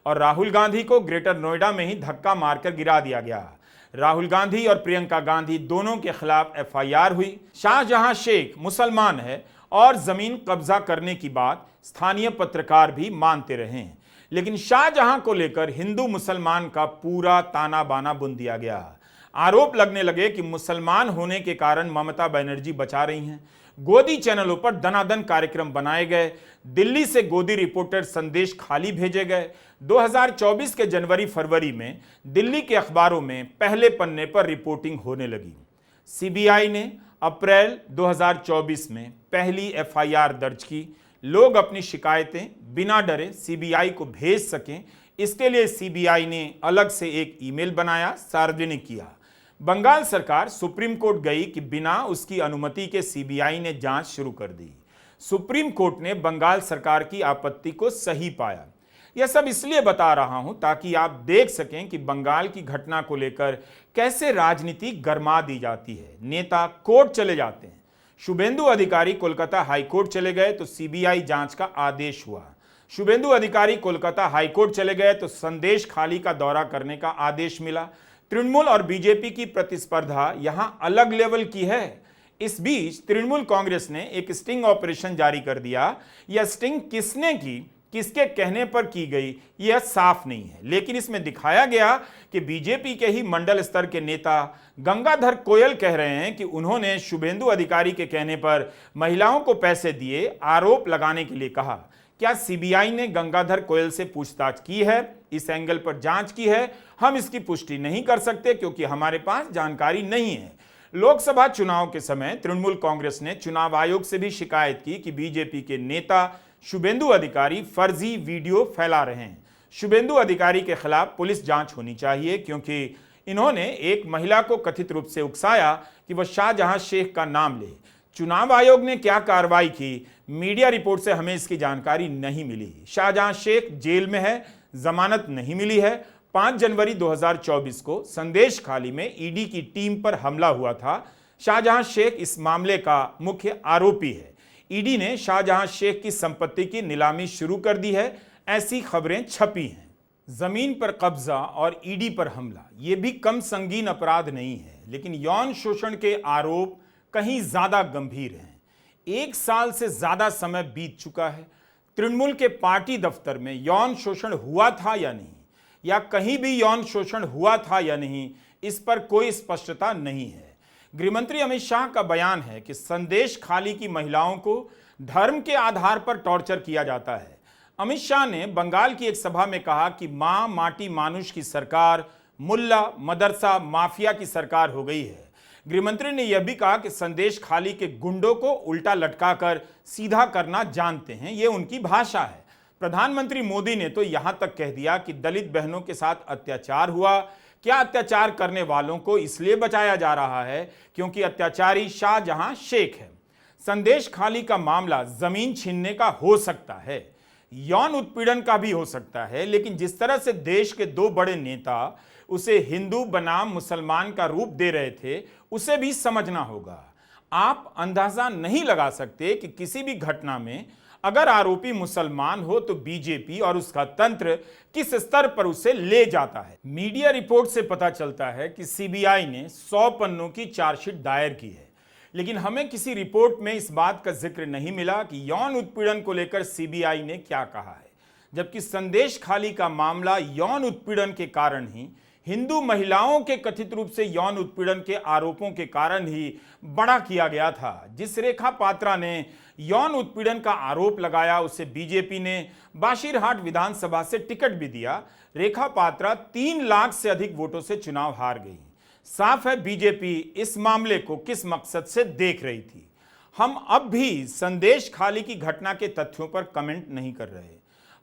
और राहुल गांधी को ग्रेटर नोएडा में ही धक्का मारकर गिरा दिया गया। राहुल गांधी और प्रियंका गांधी दोनों के खिलाफ एफआईआर हुई। शाहजहां शेख मुसलमान है और जमीन कब्जा करने की बात स्थानीय पत्रकार भी मानते रहे हैं, लेकिन शाहजहां को लेकर हिंदू मुसलमान का पूरा ताना बाना बुन दिया गया। आरोप लगने लगे कि मुसलमान होने के कारण ममता बनर्जी बचा रही हैं। गोदी चैनलों पर दनादन कार्यक्रम बनाए गए। दिल्ली से गोदी रिपोर्टर संदेश खाली भेजे गए। 2024 के जनवरी फरवरी में दिल्ली के अखबारों में पहले पन्ने पर रिपोर्टिंग होने लगी। सीबीआई ने अप्रैल 2024 में पहली एफआईआर दर्ज की। लोग अपनी शिकायतें बिना डरे सीबीआई को भेज सकें, इसके लिए सीबीआई ने अलग से एक ईमेल बनाया, सार्वजनिक किया। बंगाल सरकार सुप्रीम कोर्ट गई कि बिना उसकी अनुमति के सीबीआई ने जांच शुरू कर दी। सुप्रीम कोर्ट ने बंगाल सरकार की आपत्ति को सही पाया। यह सब इसलिए बता रहा हूं ताकि आप देख सकें कि बंगाल की घटना को लेकर कैसे राजनीति गरमा दी जाती है। नेता कोर्ट चले जाते हैं। शुभेंदु अधिकारी कोलकाता हाईकोर्ट चले गए तो सीबीआई जांच का आदेश हुआ। शुभेंदु अधिकारी कोलकाता हाईकोर्ट चले गए तो संदेश खाली का दौरा करने का आदेश मिला। तृणमूल और बीजेपी की प्रतिस्पर्धा यहां अलग लेवल की है। इस बीच तृणमूल कांग्रेस ने एक स्टिंग ऑपरेशन जारी कर दिया। यह स्टिंग किसने की, किसके कहने पर की गई, यह साफ नहीं है, लेकिन इसमें दिखाया गया कि बीजेपी के ही मंडल स्तर के नेता गंगाधर कोयल कह रहे हैं कि उन्होंने शुभेंदु अधिकारी के कहने पर महिलाओं को पैसे दिए, आरोप लगाने के लिए कहा। क्या सीबीआई ने गंगाधर कोयल से पूछताछ की है, इस एंगल पर जांच की है? हम इसकी पुष्टि नहीं कर सकते क्योंकि हमारे पास जानकारी नहीं है। लोकसभा चुनाव के समय तृणमूल कांग्रेस ने चुनाव आयोग से भी शिकायत की कि बीजेपी के नेता शुभेंदु अधिकारी फर्जी वीडियो फैला रहे हैं। शुभेंदु अधिकारी के खिलाफ पुलिस जांच होनी चाहिए क्योंकि इन्होंने एक महिला को कथित रूप से उकसाया कि वह शाहजहां शेख का नाम ले। चुनाव आयोग ने क्या कार्रवाई की, मीडिया रिपोर्ट से हमें इसकी जानकारी नहीं मिली। शाहजहां शेख जेल में है, जमानत नहीं मिली है। 5 जनवरी 2024 को संदेश खाली में ईडी की टीम पर हमला हुआ था। शाहजहां शेख इस मामले का मुख्य आरोपी है। ईडी ने शाहजहां शेख की संपत्ति की नीलामी शुरू कर दी है, ऐसी खबरें छपी हैं। जमीन पर कब्जा और ईडी पर हमला, यह भी कम संगीन अपराध नहीं है, लेकिन यौन शोषण के आरोप कहीं ज्यादा गंभीर हैं। 1 साल से ज्यादा समय बीत चुका है। तृणमूल के पार्टी दफ्तर में यौन शोषण हुआ था या नहीं, या कहीं भी यौन शोषण हुआ था या नहीं, इस पर कोई स्पष्टता नहीं है। गृहमंत्री अमित शाह का बयान है कि संदेश खाली की महिलाओं को धर्म के आधार पर टॉर्चर किया जाता है। अमित शाह ने बंगाल की एक सभा में कहा कि मां माटी मानुष की सरकार मुल्ला मदरसा माफिया की सरकार हो गई है। गृहमंत्री ने यह भी कहा कि संदेश खाली के गुंडों को उल्टा लटकाकर सीधा करना जानते हैं, यह उनकी भाषा है। प्रधानमंत्री मोदी ने तो यहां तक कह दिया कि दलित बहनों के साथ अत्याचार हुआ, क्या अत्याचार करने वालों को इसलिए बचाया जा रहा है क्योंकि अत्याचारी शाहजहां शेख है। संदेश खाली का मामला जमीन छीनने का हो सकता है, यौन उत्पीड़न का भी हो सकता है, लेकिन जिस तरह से देश के दो बड़े नेता उसे हिंदू बनाम मुसलमान का रूप दे रहे थे, उसे भी समझना होगा। आप अंदाजा नहीं लगा सकते कि किसी भी घटना में अगर आरोपी मुसलमान हो तो बीजेपी और उसका तंत्र किस स्तर पर उसे ले जाता है। मीडिया रिपोर्ट से पता चलता है कि सीबीआई ने 100 पन्नों की चार्जशीट दायर की है, लेकिन हमें किसी रिपोर्ट में इस बात का जिक्र नहीं मिला कि यौन उत्पीड़न को लेकर सीबीआई ने क्या कहा है, जबकि संदेश खाली का मामला यौन उत्पीड़न के कारण ही, हिंदू महिलाओं के कथित रूप से यौन उत्पीड़न के आरोपों के कारण ही बड़ा किया गया था। जिस रेखा पात्रा ने यौन उत्पीड़न का आरोप लगाया उसे बीजेपी ने बाशिरहाट विधानसभा से टिकट भी दिया। रेखा पात्रा 3 लाख से अधिक वोटों से चुनाव हार गई। साफ है बीजेपी इस मामले को किस मकसद से देख रही थी। हम अब भी संदेश खाली की घटना के तथ्यों पर कमेंट नहीं कर रहे।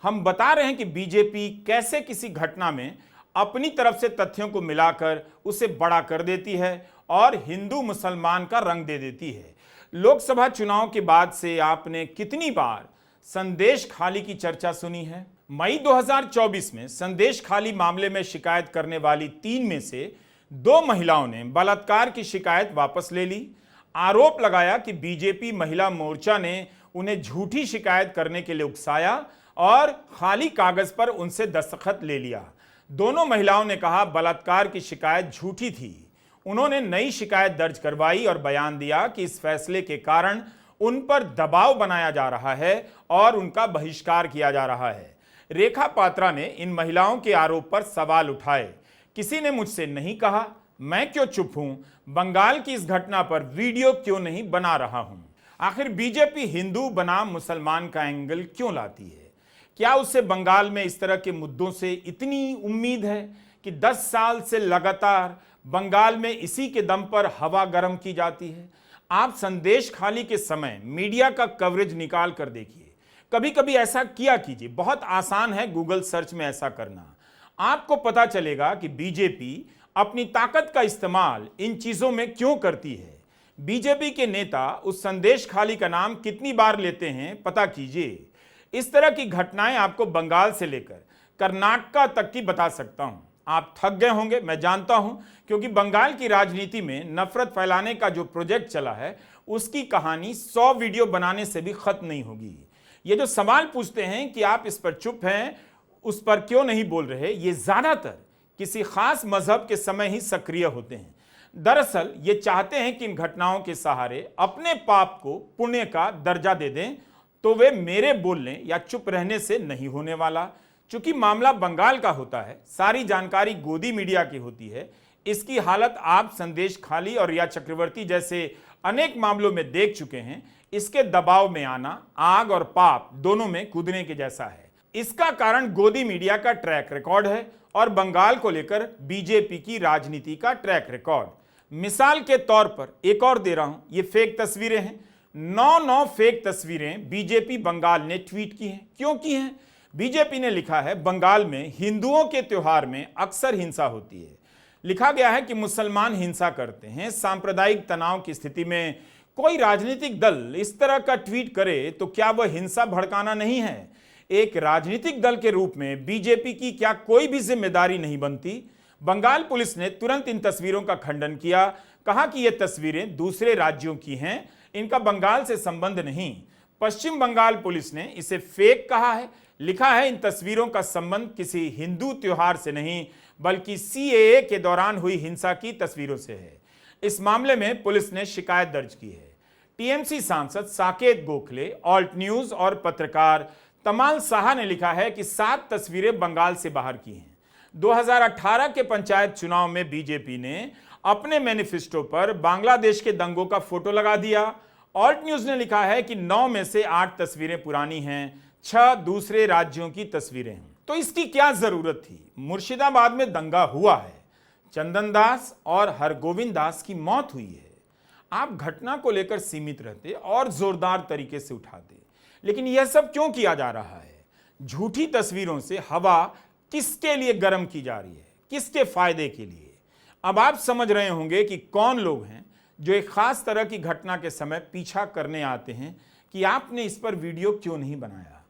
हम बता रहे हैं कि बीजेपी कैसे किसी घटना में अपनी तरफ से तथ्यों को मिलाकर उसे बड़ा कर देती है और हिंदू मुसलमान का रंग दे देती है। लोकसभा चुनाव के बाद से आपने कितनी बार संदेश खाली की चर्चा सुनी है? मई 2024 में संदेश खाली मामले में शिकायत करने वाली 3 में से 2 महिलाओं ने बलात्कार की शिकायत वापस ले ली। आरोप लगाया कि बीजेपी महिला मोर्चा ने उन्हें झूठी शिकायत करने के लिए उकसाया और खाली कागज पर उनसे दस्तखत ले लिया। दोनों महिलाओं ने कहा बलात्कार की शिकायत झूठी थी। उन्होंने नई शिकायत दर्ज करवाई और बयान दिया कि इस फैसले के कारण उन पर दबाव बनाया जा रहा है और उनका बहिष्कार किया जा रहा है। रेखा पात्रा ने इन महिलाओं के आरोप पर सवाल उठाए। किसी ने मुझसे नहीं कहा, मैं क्यों चुप हूं? बंगाल की इस घटना पर वीडियो क्यों नहीं बना रहा हूं? आखिर बीजेपी हिंदू बनाम मुसलमान का एंगल क्यों लाती है? क्या उससे बंगाल में इस तरह के मुद्दों से इतनी उम्मीद है कि 10 साल से लगातार बंगाल में इसी के दम पर हवा गर्म की जाती है? आप संदेश खाली के समय मीडिया का कवरेज निकाल कर देखिए। कभी कभी ऐसा किया कीजिए, बहुत आसान है गूगल सर्च में ऐसा करना। आपको पता चलेगा कि बीजेपी अपनी ताकत का इस्तेमाल इन चीजों में क्यों करती है। बीजेपी के नेता उस संदेश खाली का नाम कितनी बार लेते हैं पता कीजिए। इस तरह की घटनाएं आपको बंगाल से लेकर कर्नाटक तक की बता सकता हूं। आप थक गए होंगे, मैं जानता हूं, क्योंकि बंगाल की राजनीति में नफरत फैलाने का जो प्रोजेक्ट चला है उसकी कहानी 100 वीडियो बनाने से भी खत्म नहीं होगी। ये जो सवाल पूछते हैं कि आप इस पर चुप हैं, उस पर क्यों नहीं बोल रहे, ये ज्यादातर किसी खास मजहब के समय ही सक्रिय होते हैं। दरअसल ये चाहते हैं कि इन घटनाओं के सहारे अपने पाप को पुण्य का दर्जा दे दें, तो वे मेरे बोलने या चुप रहने से नहीं होने वाला। चूंकि मामला बंगाल का होता है, सारी जानकारी गोदी मीडिया की होती है। इसकी हालत आप संदेश खाली और रिया चक्रवर्ती जैसे अनेक मामलों में देख चुके हैं। इसके दबाव में आना आग और पाप दोनों में कूदने के जैसा है। इसका कारण गोदी मीडिया का ट्रैक रिकॉर्ड है और बंगाल को लेकर बीजेपी की राजनीति का ट्रैक रिकॉर्ड। मिसाल के तौर पर एक और दे रहा हूं, ये फेक तस्वीरें हैं। 9 फेक तस्वीरें बीजेपी बंगाल ने ट्वीट की हैं। क्यों की हैं? बीजेपी ने लिखा है बंगाल में हिंदुओं के त्योहार में अक्सर हिंसा होती है। लिखा गया है कि मुसलमान हिंसा करते हैं। सांप्रदायिक तनाव की स्थिति में कोई राजनीतिक दल इस तरह का ट्वीट करे तो क्या वह हिंसा भड़काना नहीं है? एक राजनीतिक दल के रूप में बीजेपी की क्या कोई भी जिम्मेदारी नहीं बनती? बंगाल पुलिस ने तुरंत इन तस्वीरों का खंडन किया, कहा कि ये तस्वीरें दूसरे राज्यों की हैं, इनका बंगाल से संबंध नहीं। पश्चिम बंगाल पुलिस ने इसे फेक कहा है। लिखा है इन तस्वीरों का संबंध किसी हिंदू त्योहार से नहीं बल्कि सीएए के दौरान हुई हिंसा की तस्वीरों से है। इस मामले में पुलिस ने शिकायत दर्ज की है। टीएमसी सांसद साकेत गोखले, ऑल्ट न्यूज और पत्रकार तमाल साहा ने लिखा है कि 7 तस्वीरें बंगाल से बाहर की हैं। 2018 के पंचायत चुनाव में बीजेपी ने अपने मैनिफेस्टो पर बांग्लादेश के दंगों का फोटो लगा दिया। ऑल्ट न्यूज ने लिखा है कि 9 में से 8 तस्वीरें पुरानी हैं, 6 दूसरे राज्यों की तस्वीरें हैं। तो इसकी क्या जरूरत थी? मुर्शिदाबाद में दंगा हुआ है, चंदन दास और हरगोविंद दास की मौत हुई है। आप घटना को लेकर सीमित रहते और जोरदार तरीके से उठाते, लेकिन यह सब क्यों किया जा रहा है? झूठी तस्वीरों से हवा किसके लिए गर्म की जा रही है, किसके फायदे के लिए? अब आप समझ रहे होंगे कि कौन लोग हैं जो एक खास तरह की घटना के समय पीछा करने आते हैं कि आपने इस पर वीडियो क्यों नहीं बनाया,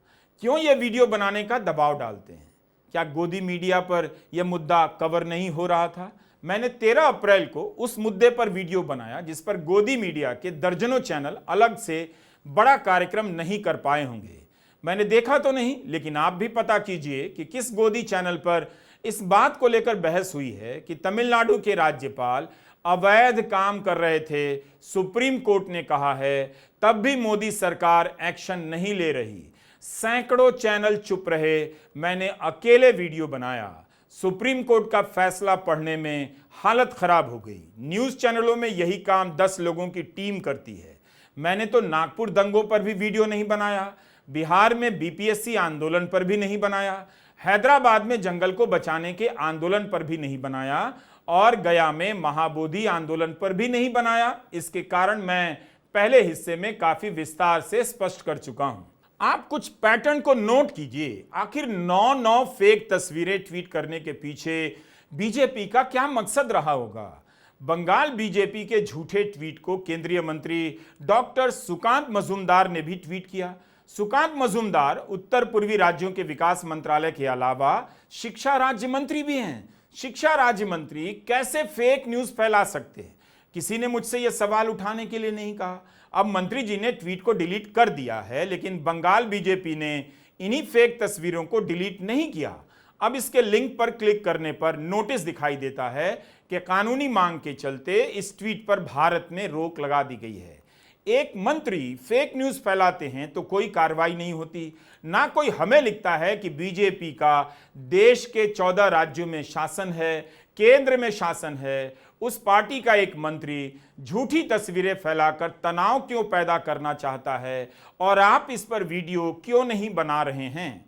क्यों यह वीडियो बनाने का दबाव डालते हैं। क्या गोदी मीडिया पर यह मुद्दा कवर नहीं हो रहा था? मैंने 13 अप्रैल को उस मुद्दे पर वीडियो बनाया जिस पर गोदी मीडिया के दर्जनों चैनल अलग से बड़ा कार्यक्रम नहीं कर पाए होंगे। मैंने देखा तो नहीं, लेकिन आप भी पता कीजिए कि किस गोदी चैनल पर इस बात को लेकर बहस हुई है कि तमिलनाडु के राज्यपाल अवैध काम कर रहे थे, सुप्रीम कोर्ट ने कहा है, तब भी मोदी सरकार एक्शन नहीं ले रही। सैकड़ों चैनल चुप रहे, मैंने अकेले वीडियो बनाया। सुप्रीम कोर्ट का फैसला पढ़ने में हालत खराब हो गई। न्यूज चैनलों में यही काम 10 लोगों की टीम करती है। मैंने तो नागपुर दंगों पर भी वीडियो नहीं बनाया, बिहार में बीपीएससी आंदोलन पर भी नहीं बनाया, हैदराबाद में जंगल को बचाने के आंदोलन पर भी नहीं बनाया और गया में महाबोधि आंदोलन पर भी नहीं बनाया। इसके कारण मैं पहले हिस्से में काफी विस्तार से स्पष्ट कर चुका हूं। आप कुछ पैटर्न को नोट कीजिए। आखिर 9 फेक तस्वीरें ट्वीट करने के पीछे बीजेपी का क्या मकसद रहा होगा? बंगाल बीजेपी के झूठे ट्वीट को केंद्रीय मंत्री डॉक्टर सुकांत मजूमदार ने भी ट्वीट किया। सुकांत मजूमदार उत्तर पूर्वी राज्यों के विकास मंत्रालय के अलावा शिक्षा राज्य मंत्री भी हैं। शिक्षा राज्य मंत्री कैसे फेक न्यूज फैला सकते हैं? किसी ने मुझसे यह सवाल उठाने के लिए नहीं कहा। अब मंत्री जी ने ट्वीट को डिलीट कर दिया है, लेकिन बंगाल बीजेपी ने इन्हीं फेक तस्वीरों को डिलीट नहीं किया। अब इसके लिंक पर क्लिक करने पर नोटिस दिखाई देता है कि कानूनी मांग के चलते इस ट्वीट पर भारत में रोक लगा दी गई है। एक मंत्री फेक न्यूज फैलाते हैं तो कोई कार्रवाई नहीं होती, ना कोई हमें लिखता है कि बीजेपी का देश के 14 राज्यों में शासन है, केंद्र में शासन है। उस पार्टी का एक मंत्री झूठी तस्वीरें फैलाकर तनाव क्यों पैदा करना चाहता है और आप इस पर वीडियो क्यों नहीं बना रहे हैं?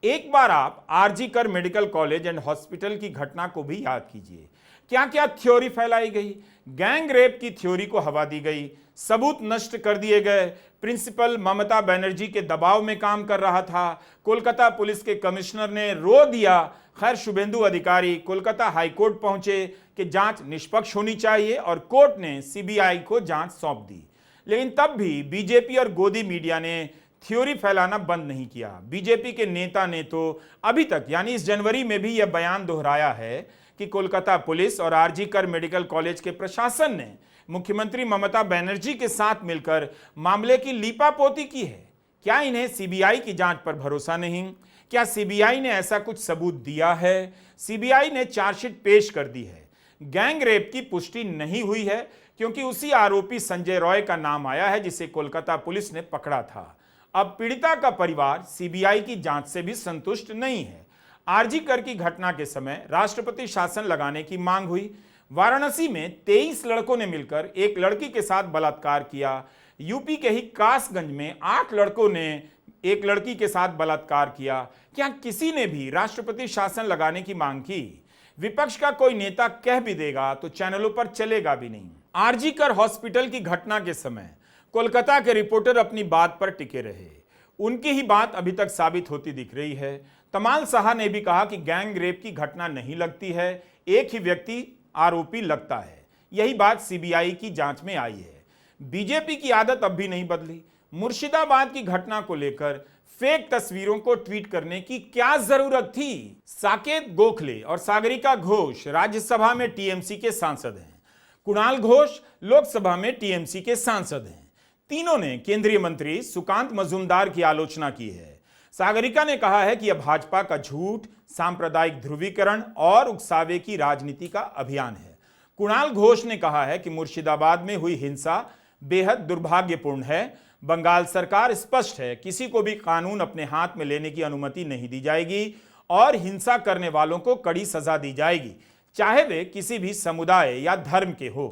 एक बार आप आरजी कर मेडिकल कॉलेज एंड हॉस्पिटल की घटना को भी याद कीजिए। क्या क्या थ्योरी फैलाई गई? गैंग रेप की थ्योरी को हवा दी गई, सबूत नष्ट कर दिए गए। प्रिंसिपल ममता बनर्जी के दबाव में काम कर रहा था। कोलकाता पुलिस के कमिश्नर ने रो दिया। खैर, शुभेंदु अधिकारी कोलकाता हाईकोर्ट पहुंचे कि जांच निष्पक्ष होनी चाहिए और कोर्ट ने सीबीआई को जांच सौंप दी। लेकिन तब भी बीजेपी और गोदी मीडिया ने थ्योरी फैलाना बंद नहीं किया। बीजेपी के नेता ने तो अभी तक यानी इस जनवरी में भी यह बयान दोहराया है कि कोलकाता पुलिस और आरजी कर मेडिकल कॉलेज के प्रशासन ने मुख्यमंत्री ममता बनर्जी के साथ मिलकर मामले की लीपापोती की है। क्या इन्हें सीबीआई की जांच पर भरोसा नहीं? क्या सीबीआई ने ऐसा कुछ सबूत दिया है? सीबीआई ने चार्जशीट पेश कर दी है। गैंग रेप की पुष्टि नहीं हुई है क्योंकि उसी आरोपी संजय रॉय का नाम आया है जिसे कोलकाता पुलिस ने पकड़ा था। अब पीड़िता का परिवार सीबीआई की जांच से भी संतुष्ट नहीं है। आरजी कर की घटना के समय राष्ट्रपति शासन लगाने की मांग हुई। वाराणसी में 23 लड़कों ने मिलकर एक लड़की के साथ बलात्कार किया। यूपी के ही कासगंज में 8 लड़कों ने एक लड़की के साथ बलात्कार किया। क्या किसी ने भी राष्ट्रपति शासन लगाने की मांग की? विपक्ष का कोई नेता कह भी देगा तो चैनलों पर चलेगा भी नहीं। आरजी कर हॉस्पिटल की घटना के समय कोलकाता के रिपोर्टर अपनी बात पर टिके रहे। उनकी ही बात अभी तक साबित होती दिख रही है। तमाल साहा ने भी कहा कि गैंग रेप की घटना नहीं लगती है, एक ही व्यक्ति आरोपी लगता है। यही बात सीबीआई की जांच में आई है। बीजेपी की आदत अब भी नहीं बदली। मुर्शिदाबाद की घटना को लेकर फेक तस्वीरों को ट्वीट करने की क्या जरूरत थी? साकेत गोखले और सागरिका घोष राज्यसभा में टीएमसी के सांसद हैं। कुणाल घोष लोकसभा में टीएमसी के सांसद हैं। तीनों ने केंद्रीय मंत्री सुकांत मजूमदार की आलोचना की है। सागरिका ने कहा है कि यह भाजपा का झूठ, सांप्रदायिक ध्रुवीकरण और उकसावे की राजनीति का अभियान है। कुणाल घोष ने कहा है कि मुर्शिदाबाद में हुई हिंसा बेहद दुर्भाग्यपूर्ण है। बंगाल सरकार स्पष्ट है, किसी को भी कानून अपने हाथ में लेने की अनुमति नहीं दी जाएगी और हिंसा करने वालों को कड़ी सजा दी जाएगी, चाहे वे किसी भी समुदाय या धर्म के हो।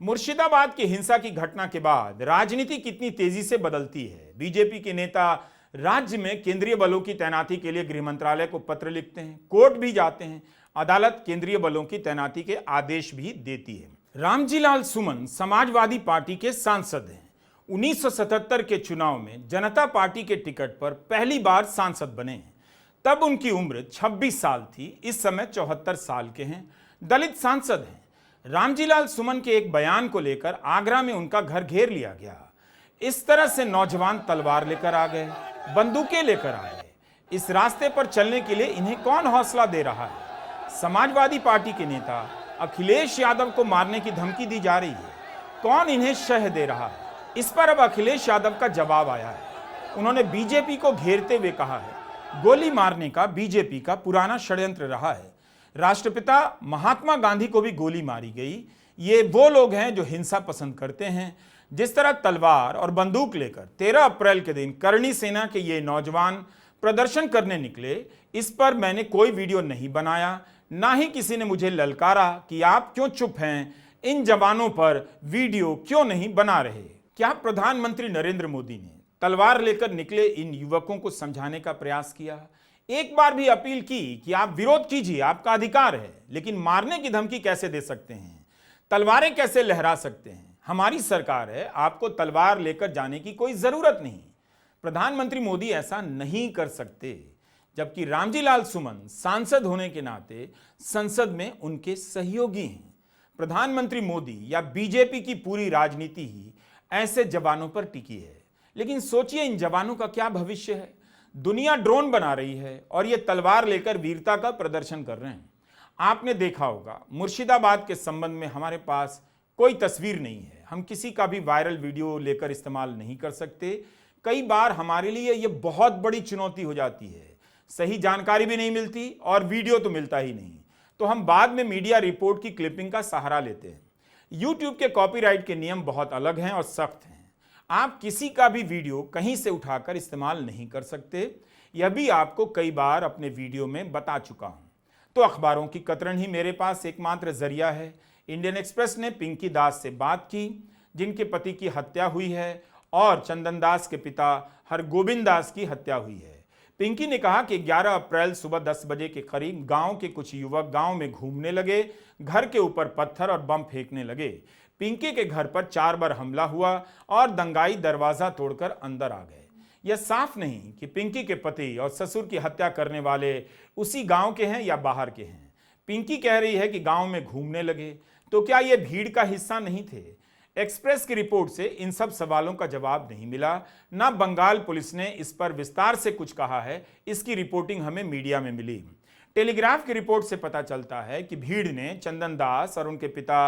मुर्शिदाबाद की हिंसा की घटना के बाद राजनीति कितनी तेजी से बदलती है। बीजेपी के नेता राज्य में केंद्रीय बलों की तैनाती के लिए गृह मंत्रालय को पत्र लिखते हैं, कोर्ट भी जाते हैं, अदालत केंद्रीय बलों की तैनाती के आदेश भी देती है। रामजी लाल सुमन समाजवादी पार्टी के सांसद हैं। 1977 के चुनाव में जनता पार्टी के टिकट पर पहली बार सांसद बने हैं। तब उनकी उम्र 26 साल थी, इस समय 74 साल के हैं। दलित सांसद हैं। रामजी लाल सुमन के एक बयान को लेकर आगरा में उनका घर घेर लिया गया। इस तरह से नौजवान तलवार लेकर आ गए, बंदूकें लेकर आ गए। इस रास्ते पर चलने के लिए इन्हें कौन हौसला दे रहा है? समाजवादी पार्टी के नेता अखिलेश यादव को मारने की धमकी दी जा रही है। कौन इन्हें शह दे रहा है? इस पर अब अखिलेश यादव का जवाब आया है। उन्होंने बीजेपी को घेरते हुए कहा है, गोली मारने का बीजेपी का पुराना षड्यंत्र रहा है। राष्ट्रपिता महात्मा गांधी को भी गोली मारी गई। ये वो लोग हैं जो हिंसा पसंद करते हैं। जिस तरह तलवार और बंदूक लेकर 13 अप्रैल के दिन करणी सेना के ये नौजवान प्रदर्शन करने निकले, इस पर मैंने कोई वीडियो नहीं बनाया, ना ही किसी ने मुझे ललकारा कि आप क्यों चुप हैं, इन जवानों पर वीडियो क्यों नहीं बना रहे। क्या प्रधानमंत्री नरेंद्र मोदी ने तलवार लेकर निकले इन युवकों को समझाने का प्रयास किया? एक बार भी अपील की कि आप विरोध कीजिए, आपका अधिकार है, लेकिन मारने की धमकी कैसे दे सकते हैं? तलवारें कैसे लहरा सकते हैं? हमारी सरकार है, आपको तलवार लेकर जाने की कोई जरूरत नहीं। प्रधानमंत्री मोदी ऐसा नहीं कर सकते, जबकि रामजी लाल सुमन सांसद होने के नाते संसद में उनके सहयोगी हैं। प्रधानमंत्री मोदी या बीजेपी की पूरी राजनीति ही ऐसे जवानों पर टिकी है। लेकिन सोचिए, इन जवानों का क्या भविष्य है? दुनिया ड्रोन बना रही है और ये तलवार लेकर वीरता का प्रदर्शन कर रहे हैं। आपने देखा होगा, मुर्शिदाबाद के संबंध में हमारे पास कोई तस्वीर नहीं है। हम किसी का भी वायरल वीडियो लेकर इस्तेमाल नहीं कर सकते। कई बार हमारे लिए ये बहुत बड़ी चुनौती हो जाती है। सही जानकारी भी नहीं मिलती और वीडियो तो मिलता ही नहीं, तो हम बाद में मीडिया रिपोर्ट की क्लिपिंग का सहारा लेते हैं। यूट्यूब के कॉपीराइट के नियम बहुत अलग हैं और सख्त हैं। आप किसी का भी वीडियो कहीं से उठाकर इस्तेमाल नहीं कर सकते। यह भी आपको कई बार अपने वीडियो में बता चुका हूं। तो अखबारों की कतरन ही मेरे पास एकमात्र जरिया है। इंडियन एक्सप्रेस ने पिंकी दास से बात की, जिनके पति की हत्या हुई है, और चंदन दास के पिता हरगोविंद दास की हत्या हुई है। पिंकी ने कहा कि 11 अप्रैल सुबह 10 बजे के करीब गांव के कुछ युवक गांव में घूमने लगे, घर के ऊपर पत्थर और बम फेंकने लगे। पिंकी के घर पर 4 बार हमला हुआ और दंगाई दरवाजा तोड़कर अंदर आ गए। यह साफ नहीं कि पिंकी के पति और ससुर की हत्या करने वाले उसी गांव के हैं या बाहर के हैं। पिंकी कह रही है कि गांव में घूमने लगे, तो क्या ये भीड़ का हिस्सा नहीं थे? एक्सप्रेस की रिपोर्ट से इन सब सवालों का जवाब नहीं मिला। ना बंगाल पुलिस ने इस पर विस्तार से कुछ कहा है। इसकी रिपोर्टिंग हमें मीडिया में मिली। टेलीग्राफ की रिपोर्ट से पता चलता है कि भीड़ ने चंदन दास और उनके पिता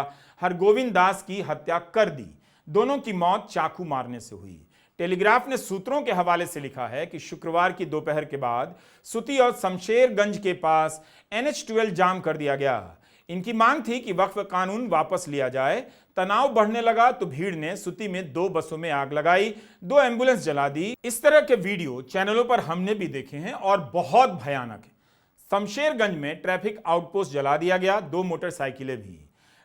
हरगोविंद दास की हत्या कर दी। दोनों की मौत चाकू मारने से हुई। टेलीग्राफ ने सूत्रों के हवाले से लिखा है कि शुक्रवार की दोपहर के बाद सुती और शमशेरगंज के पास NH-12 जाम कर दिया गया। इनकी मांग थी कि वक्फ कानून वापस लिया जाए। तनाव बढ़ने लगा तो भीड़ ने सुती में 2 बसों में आग लगाई, 2 एम्बुलेंस जला दी। इस तरह के वीडियो चैनलों पर हमने भी देखे हैं और बहुत भयानक है। शमशेरगंज में ट्रैफिक आउटपोस्ट जला दिया गया, 2 मोटरसाइकिलें भी।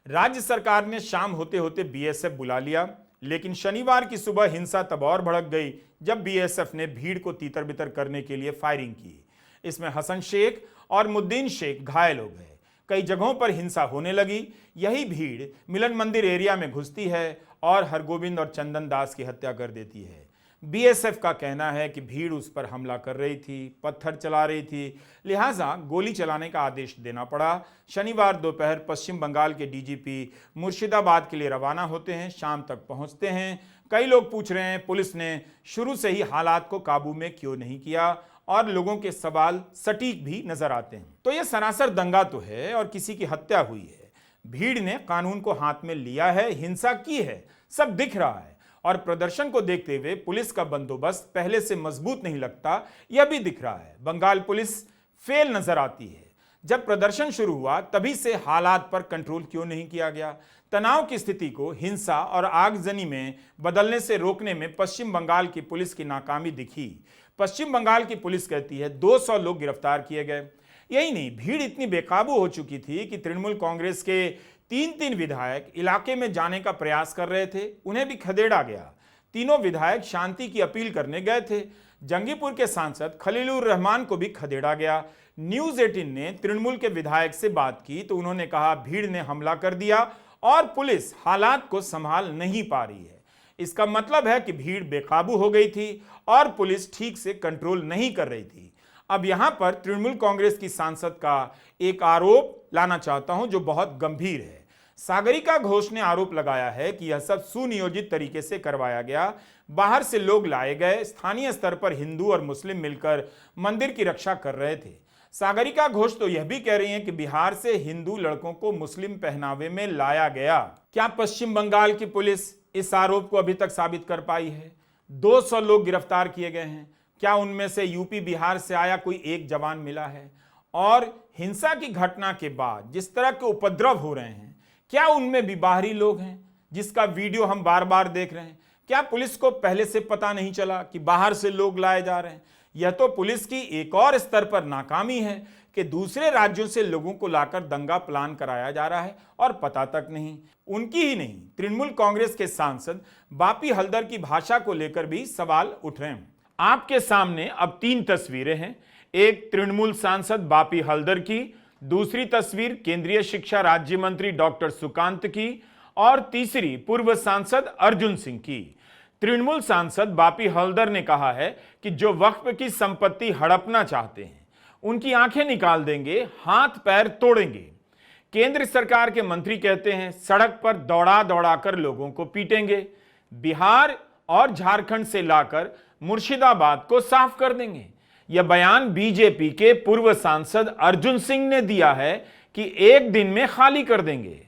राज्य सरकार ने शाम होते होते BSF बुला लिया, लेकिन शनिवार की सुबह हिंसा तब और भड़क गई जब BSF ने भीड़ को तीतर बितर करने के लिए फायरिंग की। इसमें हसन शेख और मुद्दीन शेख घायल हो गए। कई जगहों पर हिंसा होने लगी। यही भीड़ मिलन मंदिर एरिया में घुसती है और हरगोविंद और चंदन दास की हत्या कर देती है। BSF का कहना है कि भीड़ उस पर हमला कर रही थी, पत्थर चला रही थी, लिहाजा गोली चलाने का आदेश देना पड़ा। शनिवार दोपहर पश्चिम बंगाल के DGP मुर्शिदाबाद के लिए रवाना होते हैं, शाम तक पहुंचते हैं। कई लोग पूछ रहे हैं, पुलिस ने शुरू से ही हालात को काबू में क्यों नहीं किया, और लोगों के सवाल सटीक भी नजर आते हैं। तो यह सरासर दंगा तो है और किसी की हत्या हुई है। भीड़ ने कानून को हाथ में लिया है, हिंसा की है, सब दिख रहा है। और प्रदर्शन को देखते हुए पुलिस का बंदोबस्त पहले से मजबूत नहीं लगता, यह भी दिख रहा है। बंगाल पुलिस फेल नजर आती है। जब प्रदर्शन शुरू हुआ तभी से हालात पर कंट्रोल क्यों नहीं किया गया? तनाव की स्थिति को हिंसा और आगजनी में बदलने से रोकने में पश्चिम बंगाल की पुलिस की नाकामी दिखी। पश्चिम बंगाल की पुलिस कहती है 200 लोग गिरफ्तार किए गए। यही नहीं, भीड़ इतनी बेकाबू हो चुकी थी कि तृणमूल कांग्रेस के तीन विधायक इलाके में जाने का प्रयास कर रहे थे, उन्हें भी खदेड़ा गया। तीनों विधायक शांति की अपील करने गए थे। जंगीपुर के सांसद खलीलुर रहमान को भी खदेड़ा गया। न्यूज 18 ने तृणमूल के विधायक से बात की तो उन्होंने कहा भीड़ ने हमला कर दिया और पुलिस हालात को संभाल नहीं पा रही है। इसका मतलब है कि भीड़ बेकाबू हो गई थी और पुलिस ठीक से कंट्रोल नहीं कर रही थी। अब यहां पर तृणमूल कांग्रेस की सांसद का एक आरोप लाना चाहता हूं जो बहुत गंभीर है। सागरिका घोष ने आरोप लगाया है कि यह सब सुनियोजित तरीके से करवाया गया। बाहर से लोग लाए गए, स्थानीय स्तर पर हिंदू और मुस्लिम मिलकर मंदिर की रक्षा कर रहे थे। सागरिका घोष तो यह भी कह रही हैं कि बिहार से हिंदू लड़कों को मुस्लिम पहनावे में लाया गया। क्या पश्चिम बंगाल की पुलिस इस आरोप को अभी तक साबित कर पाई है? 200 लोग गिरफ्तार किए गए हैं। क्या उनमें से यूपी बिहार से आया कोई एक जवान मिला है? और हिंसा की घटना के बाद जिस तरह के उपद्रव हो रहे हैं, क्या उनमें भी बाहरी लोग हैं जिसका वीडियो हम बार बार देख रहे हैं? क्या पुलिस को पहले से पता नहीं चला कि बाहर से लोग लाए जा रहे हैं? यह तो पुलिस की एक और स्तर पर नाकामी है कि दूसरे राज्यों से लोगों को लाकर दंगा प्लान कराया जा रहा है और पता तक नहीं। उनकी ही नहीं, तृणमूल कांग्रेस के सांसद बापी हल्दर की भाषा को लेकर भी सवाल उठ रहे हैं। आपके सामने अब 3 तस्वीरें हैं। एक तृणमूल सांसद बापी हल्दर की, दूसरी तस्वीर केंद्रीय शिक्षा राज्य मंत्री डॉक्टर सुकांत की और तीसरी पूर्व सांसद अर्जुन सिंह की। तृणमूल सांसद बापी हल्दर ने कहा है कि जो वक्फ की संपत्ति हड़पना चाहते हैं उनकी आंखें निकाल देंगे, हाथ पैर तोड़ेंगे। केंद्र सरकार के मंत्री कहते हैं सड़क पर दौड़ा दौड़ा कर लोगों को पीटेंगे। बिहार और झारखंड से लाकर मुर्शिदाबाद को साफ कर देंगे। यह बयान बीजेपी के पूर्व सांसद अर्जुन सिंह ने दिया है कि एक दिन में खाली कर देंगे।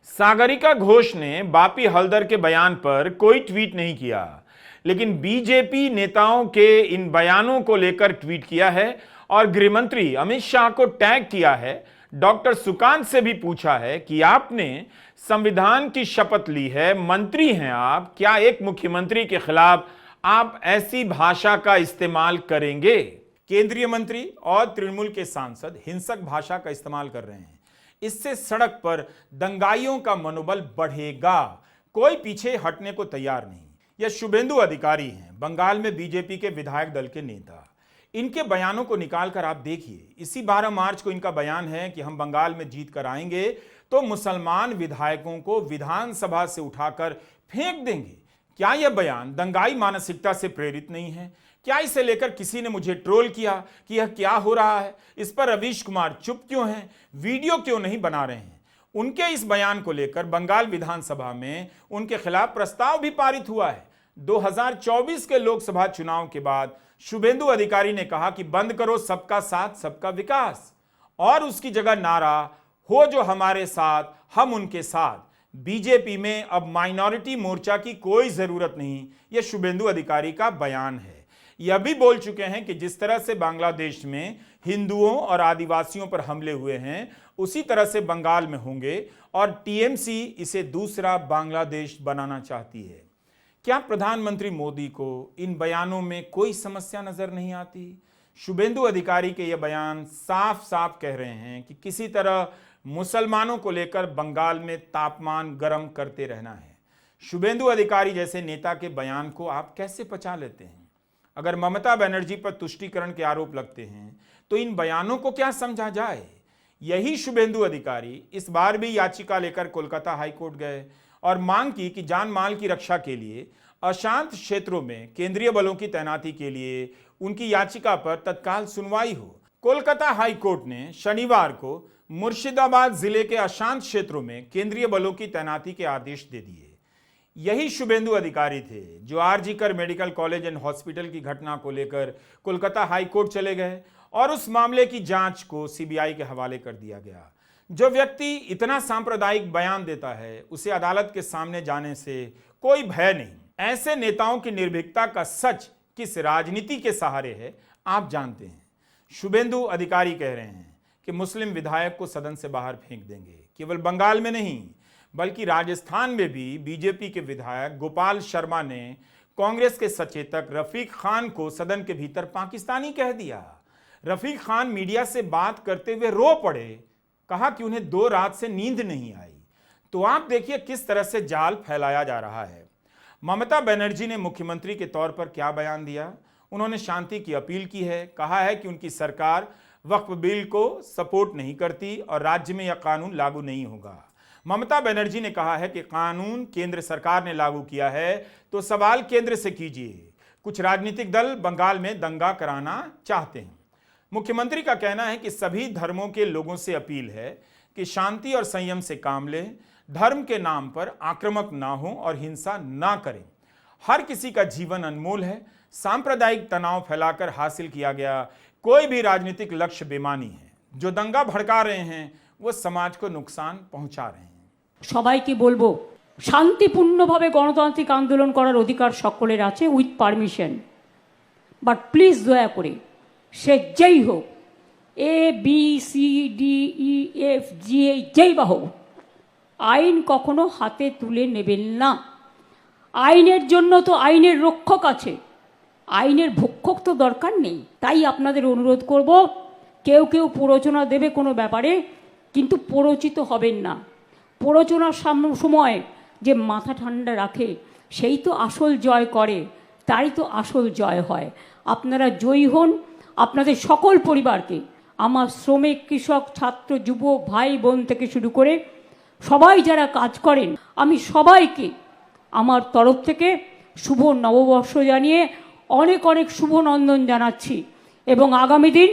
सागरिका घोष ने बापी हल्दर के बयान पर कोई ट्वीट नहीं किया, लेकिन बीजेपी नेताओं के इन बयानों को लेकर ट्वीट किया है और गृह मंत्री अमित शाह को टैग किया है। डॉक्टर सुकांत से भी पूछा है कि आपने संविधान की शपथ ली है, मंत्री हैं आप, क्या एक मुख्यमंत्री के खिलाफ आप ऐसी भाषा का इस्तेमाल करेंगे? केंद्रीय मंत्री और तृणमूल के सांसद हिंसक भाषा का इस्तेमाल कर रहे हैं। इससे सड़क पर दंगाइयों का मनोबल बढ़ेगा। कोई पीछे हटने को तैयार नहीं। यह शुभेंदु अधिकारी हैं, बंगाल में बीजेपी के विधायक दल के नेता। इनके बयानों को निकालकर आप देखिए। इसी 12 मार्च को इनका बयान है कि हम बंगाल में जीत कर आएंगे तो मुसलमान विधायकों को विधानसभा से उठाकर फेंक देंगे। क्या यह बयान दंगाई मानसिकता से प्रेरित नहीं है? क्या इसे लेकर किसी ने मुझे ट्रोल किया कि यह क्या हो रहा है, इस पर रवीश कुमार चुप क्यों हैं, वीडियो क्यों नहीं बना रहे हैं? उनके इस बयान को लेकर बंगाल विधानसभा में उनके खिलाफ प्रस्ताव भी पारित हुआ है। 2024 के लोकसभा चुनाव के बाद शुभेंदु अधिकारी ने कहा कि बंद करो सबका साथ सबका विकास और उसकी जगह नारा हो जो हमारे साथ हम उनके साथ। बीजेपी में अब माइनॉरिटी मोर्चा की कोई जरूरत नहीं, यह शुभेंदु अधिकारी का बयान है। यह भी बोल चुके हैं कि जिस तरह से बांग्लादेश में हिंदुओं और आदिवासियों पर हमले हुए हैं उसी तरह से बंगाल में होंगे और टीएमसी इसे दूसरा बांग्लादेश बनाना चाहती है। क्या प्रधानमंत्री मोदी को इन बयानों में कोई समस्या नजर नहीं आती? शुभेंदु अधिकारी के यह बयान साफ साफ कह रहे हैं कि किसी तरह मुसलमानों को लेकर बंगाल में तापमान गर्म करते रहना है। शुभेंदु अधिकारी जैसे नेता के बयान को आप कैसे पचा लेते हैं? अगर ममता बनर्जी पर तुष्टीकरण के आरोप लगते हैं तो इन बयानों को क्या समझा जाए? यही शुभेंदु अधिकारी इस बार भी याचिका लेकर कोलकाता हाईकोर्ट गए और मांग की कि जान माल की रक्षा के लिए अशांत क्षेत्रों में केंद्रीय बलों की तैनाती के लिए उनकी याचिका पर तत्काल सुनवाई हो। कोलकाता हाईकोर्ट ने शनिवार को मुर्शिदाबाद जिले के अशांत क्षेत्रों में केंद्रीय बलों की तैनाती के आदेश दे दिए। यही शुभेंदु अधिकारी थे जो RG Kar medical college and hospital की घटना को लेकर कोलकाता हाईकोर्ट चले गए और उस मामले की जांच को सीबीआई के हवाले कर दिया गया। जो व्यक्ति इतना सांप्रदायिक बयान देता है उसे अदालत के सामने जाने से कोई भय नहीं। ऐसे नेताओं की निर्भीकता का सच किस राजनीति के सहारे है आप जानते हैं। शुभेंदु अधिकारी कह रहे हैं कि मुस्लिम विधायक को सदन से बाहर फेंक देंगे। केवल बंगाल में नहीं बल्कि राजस्थान में भी बीजेपी के विधायक गोपाल शर्मा ने कांग्रेस के सचेतक रफीक खान को सदन के भीतर पाकिस्तानी कह दिया। रफीक खान मीडिया से बात करते हुए रो पड़े, कहा कि उन्हें 2 रात से नींद नहीं आई। तो आप देखिए किस तरह से जाल फैलाया जा रहा है। ममता बनर्जी ने मुख्यमंत्री के तौर पर क्या बयान दिया? उन्होंने शांति की अपील की है, कहा है कि उनकी सरकार वक्फ बिल को सपोर्ट नहीं करती और राज्य में यह कानून लागू नहीं होगा। ममता बनर्जी ने कहा है कि कानून केंद्र सरकार ने लागू किया है तो सवाल केंद्र से कीजिए। कुछ राजनीतिक दल बंगाल में दंगा कराना चाहते हैं। मुख्यमंत्री का कहना है कि सभी धर्मों के लोगों से अपील है कि शांति और संयम से काम लें, धर्म के नाम पर आक्रामक ना हो और हिंसा ना करें। हर किसी का जीवन अनमोल है। सांप्रदायिक तनाव फैलाकर हासिल किया गया कोई भी राजनीतिक लक्ष्य बेमानी है। जो दंगा भड़का रहे हैं वो समाज को नुकसान पहुंचा रहे हैं। সবাইকে বলবো শান্তিপূর্ণভাবে গণতান্ত্রিক আন্দোলন করার অধিকার সকলের আছে উইথ পারমিশন, বাট প্লিজ দয়া করে সে যেই হোক, ABCDEFG যেই বা হোক, আইন কখনো হাতে তুলে নেবেন না। আইনের জন্য তো আইনের রক্ষক আছে, আইনের ভক্ষক তো দরকার নেই। তাই আপনাদের অনুরোধ করব, কেউ কেউ প্ররোচনা দেবে কোনো ব্যাপারে, কিন্তু প্ররোচিত হবেন না। প্ররোচনার সময় যে মাথা ঠান্ডা রাখে সেই তো আসল জয় করে, তারই তো আসল জয় হয়। আপনারা জয়ী হন। আপনাদের সকল পরিবারকে, আমার শ্রমিক, কৃষক, ছাত্র, যুব ভাই বোন থেকে শুরু করে সবাই যারা কাজ করেন, আমি সবাইকে আমার তরফ থেকে শুভ নববর্ষ জানিয়ে অনেক অনেক শুভ নন্দন জানাচ্ছি। এবং আগামী দিন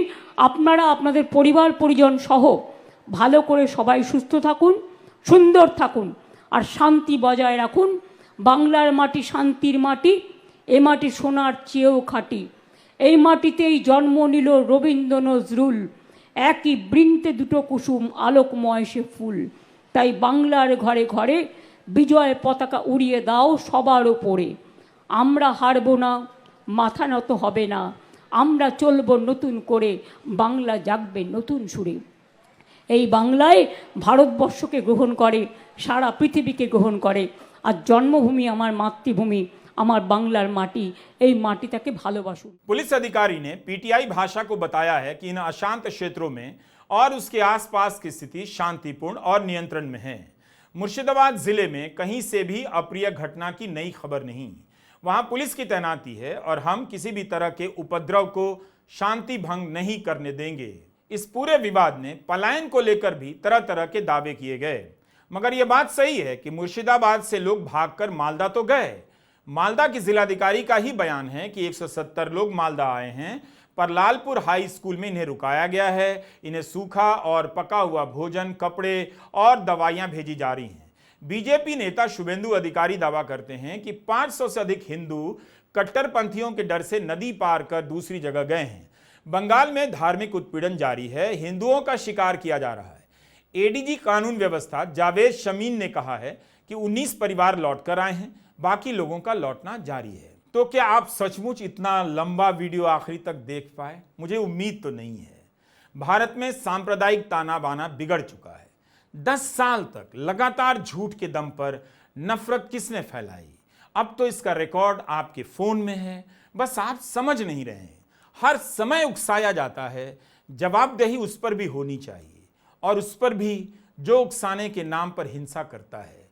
আপনারা আপনাদের পরিবার পরিজন সহ ভালো করে সবাই সুস্থ থাকুন, সুন্দর থাকুন আর শান্তি বজায় রাখুন। বাংলার মাটি শান্তির মাটি, এ মাটি সোনার চেয়েও খাঁটি। এই মাটিতেই জন্ম নিল রবীন্দ্র নজরুল, একই বৃন্তে দুটো কুসুম আলোকময় সে ফুল। তাই বাংলার ঘরে ঘরে বিজয় পতাকা উড়িয়ে দাও সবার ওপরে। আমরা হারব না, মাথা নত হবে না, আমরা চলব নতুন করে, বাংলা জাগবে নতুন সুরে। এই বাংলায় ভারতবর্ষকে গ্রহণ করে, সারা পৃথিবীকে গ্রহণ করে। আর জন্মভূমি আমার মাতৃভূমি, আমার বাংলার মাটি, এই মাটিটাকে ভালোবাসুন। पुलिस अधिकारी ने पीटीआई भाषा को बताया है कि इन अशांत क्षेत्रों में और उसके आसपास की स्थिति शांतिपूर्ण और नियंत्रण में है। मुर्शिदाबाद जिले में कहीं से भी अप्रिय घटना की नई खबर नहीं। वहां पुलिस की तैनाती है और हम किसी भी तरह के उपद्रव को शांति भंग नहीं करने देंगे। इस पूरे विवाद में पलायन को लेकर भी तरह तरह के दावे किए गए, मगर यह बात सही है कि मुर्शिदाबाद से लोग भागकर मालदा तो गए। मालदा की जिलाधिकारी का ही बयान है कि 170 लोग मालदा आए हैं, पर लालपुर हाई स्कूल में इन्हें रुकाया गया है। इन्हें सूखा और पका हुआ भोजन, कपड़े और दवाइयां भेजी जा रही हैं। बीजेपी नेता शुभेंदु अधिकारी दावा करते हैं कि 500 से अधिक हिंदू कट्टरपंथियों के डर से नदी पार कर दूसरी जगह गए हैं। बंगाल में धार्मिक उत्पीड़न जारी है, हिंदुओं का शिकार किया जा रहा है। एडीजी कानून व्यवस्था जावेद शमीन ने कहा है कि 19 परिवार लौटकर आए हैं, बाकी लोगों का लौटना जारी है। तो क्या आप सचमुच इतना लंबा वीडियो आखिरी तक देख पाए? मुझे उम्मीद तो नहीं है। भारत में सांप्रदायिक ताना बाना बिगड़ चुका है। 10 साल तक लगातार झूठ के दम पर नफरत किसने फैलाई? अब तो इसका रिकॉर्ड आपके फोन में है, बस आप समझ नहीं रहे हैं। हर समय उकसाया जाता है, जवाबदेही उस पर भी होनी चाहिए, और उस पर भी जो उकसाने के नाम पर हिंसा करता है।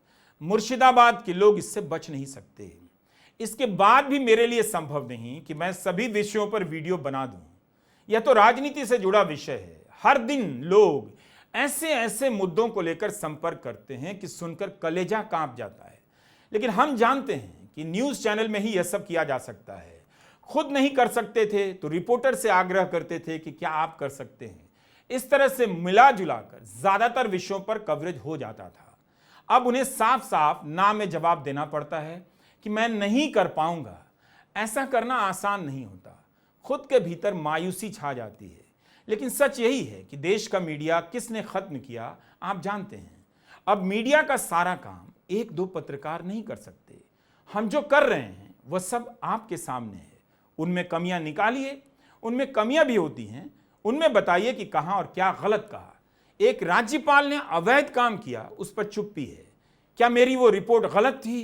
मुर्शिदाबाद के लोग इससे बच नहीं सकते। इसके बाद भी मेरे लिए संभव नहीं कि मैं सभी विषयों पर वीडियो बना दूं। यह तो राजनीति से जुड़ा विषय है। हर दिन लोग ऐसे ऐसे मुद्दों को लेकर संपर्क करते हैं कि सुनकर कलेजा कांप जाता है। लेकिन हम जानते हैं कि न्यूज चैनल में ही यह सब किया जा सकता है। खुद नहीं कर सकते थे तो रिपोर्टर से आग्रह करते थे कि क्या आप कर सकते हैं। इस तरह से मिला जुलाकर ज्यादातर विषयों पर कवरेज हो जाता था। अब उन्हें साफ साफ ना में जवाब देना पड़ता है कि मैं नहीं कर पाऊंगा। ऐसा करना आसान नहीं होता, खुद के भीतर मायूसी छा जाती है। लेकिन सच यही है कि देश का मीडिया किसने खत्म किया आप जानते हैं। अब मीडिया का सारा काम 1-2 पत्रकार नहीं कर सकते। हम जो कर रहे हैं वह सब आपके सामने है। उनमें कमियां निकालिए, उनमें कमियां भी होती हैं, उनमें बताइए कि कहां और क्या गलत कहा। एक राज्यपाल ने अवैध काम किया, उस पर चुप्पी है। क्या मेरी वो रिपोर्ट गलत थी?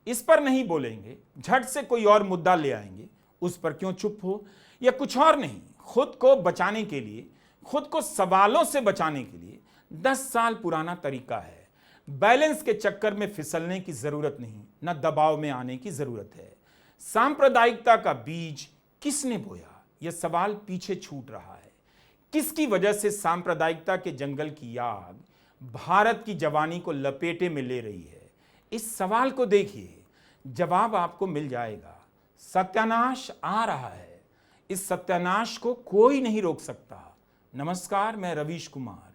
इस पर नहीं बोलेंगे, झट से कोई और मुद्दा ले आएंगे, उस पर क्यों चुप हो? या कुछ और नहीं, खुद को बचाने के लिए, खुद को सवालों से बचाने के लिए 10 साल पुराना तरीका है। बैलेंस के चक्कर में फिसलने की जरूरत नहीं, न दबाव में आने की जरूरत है। सांप्रदायिकता का बीज किसने बोया, यह सवाल पीछे छूट रहा है। किसकी वजह से सांप्रदायिकता के जंगल की आग भारत की जवानी को लपेटे में ले रही है? इस सवाल को देखिए, जवाब आपको मिल जाएगा। सत्यानाश आ रहा है। इस सत्यानाश को कोई नहीं रोक सकता। नमस्कार, मैं रवीश कुमार।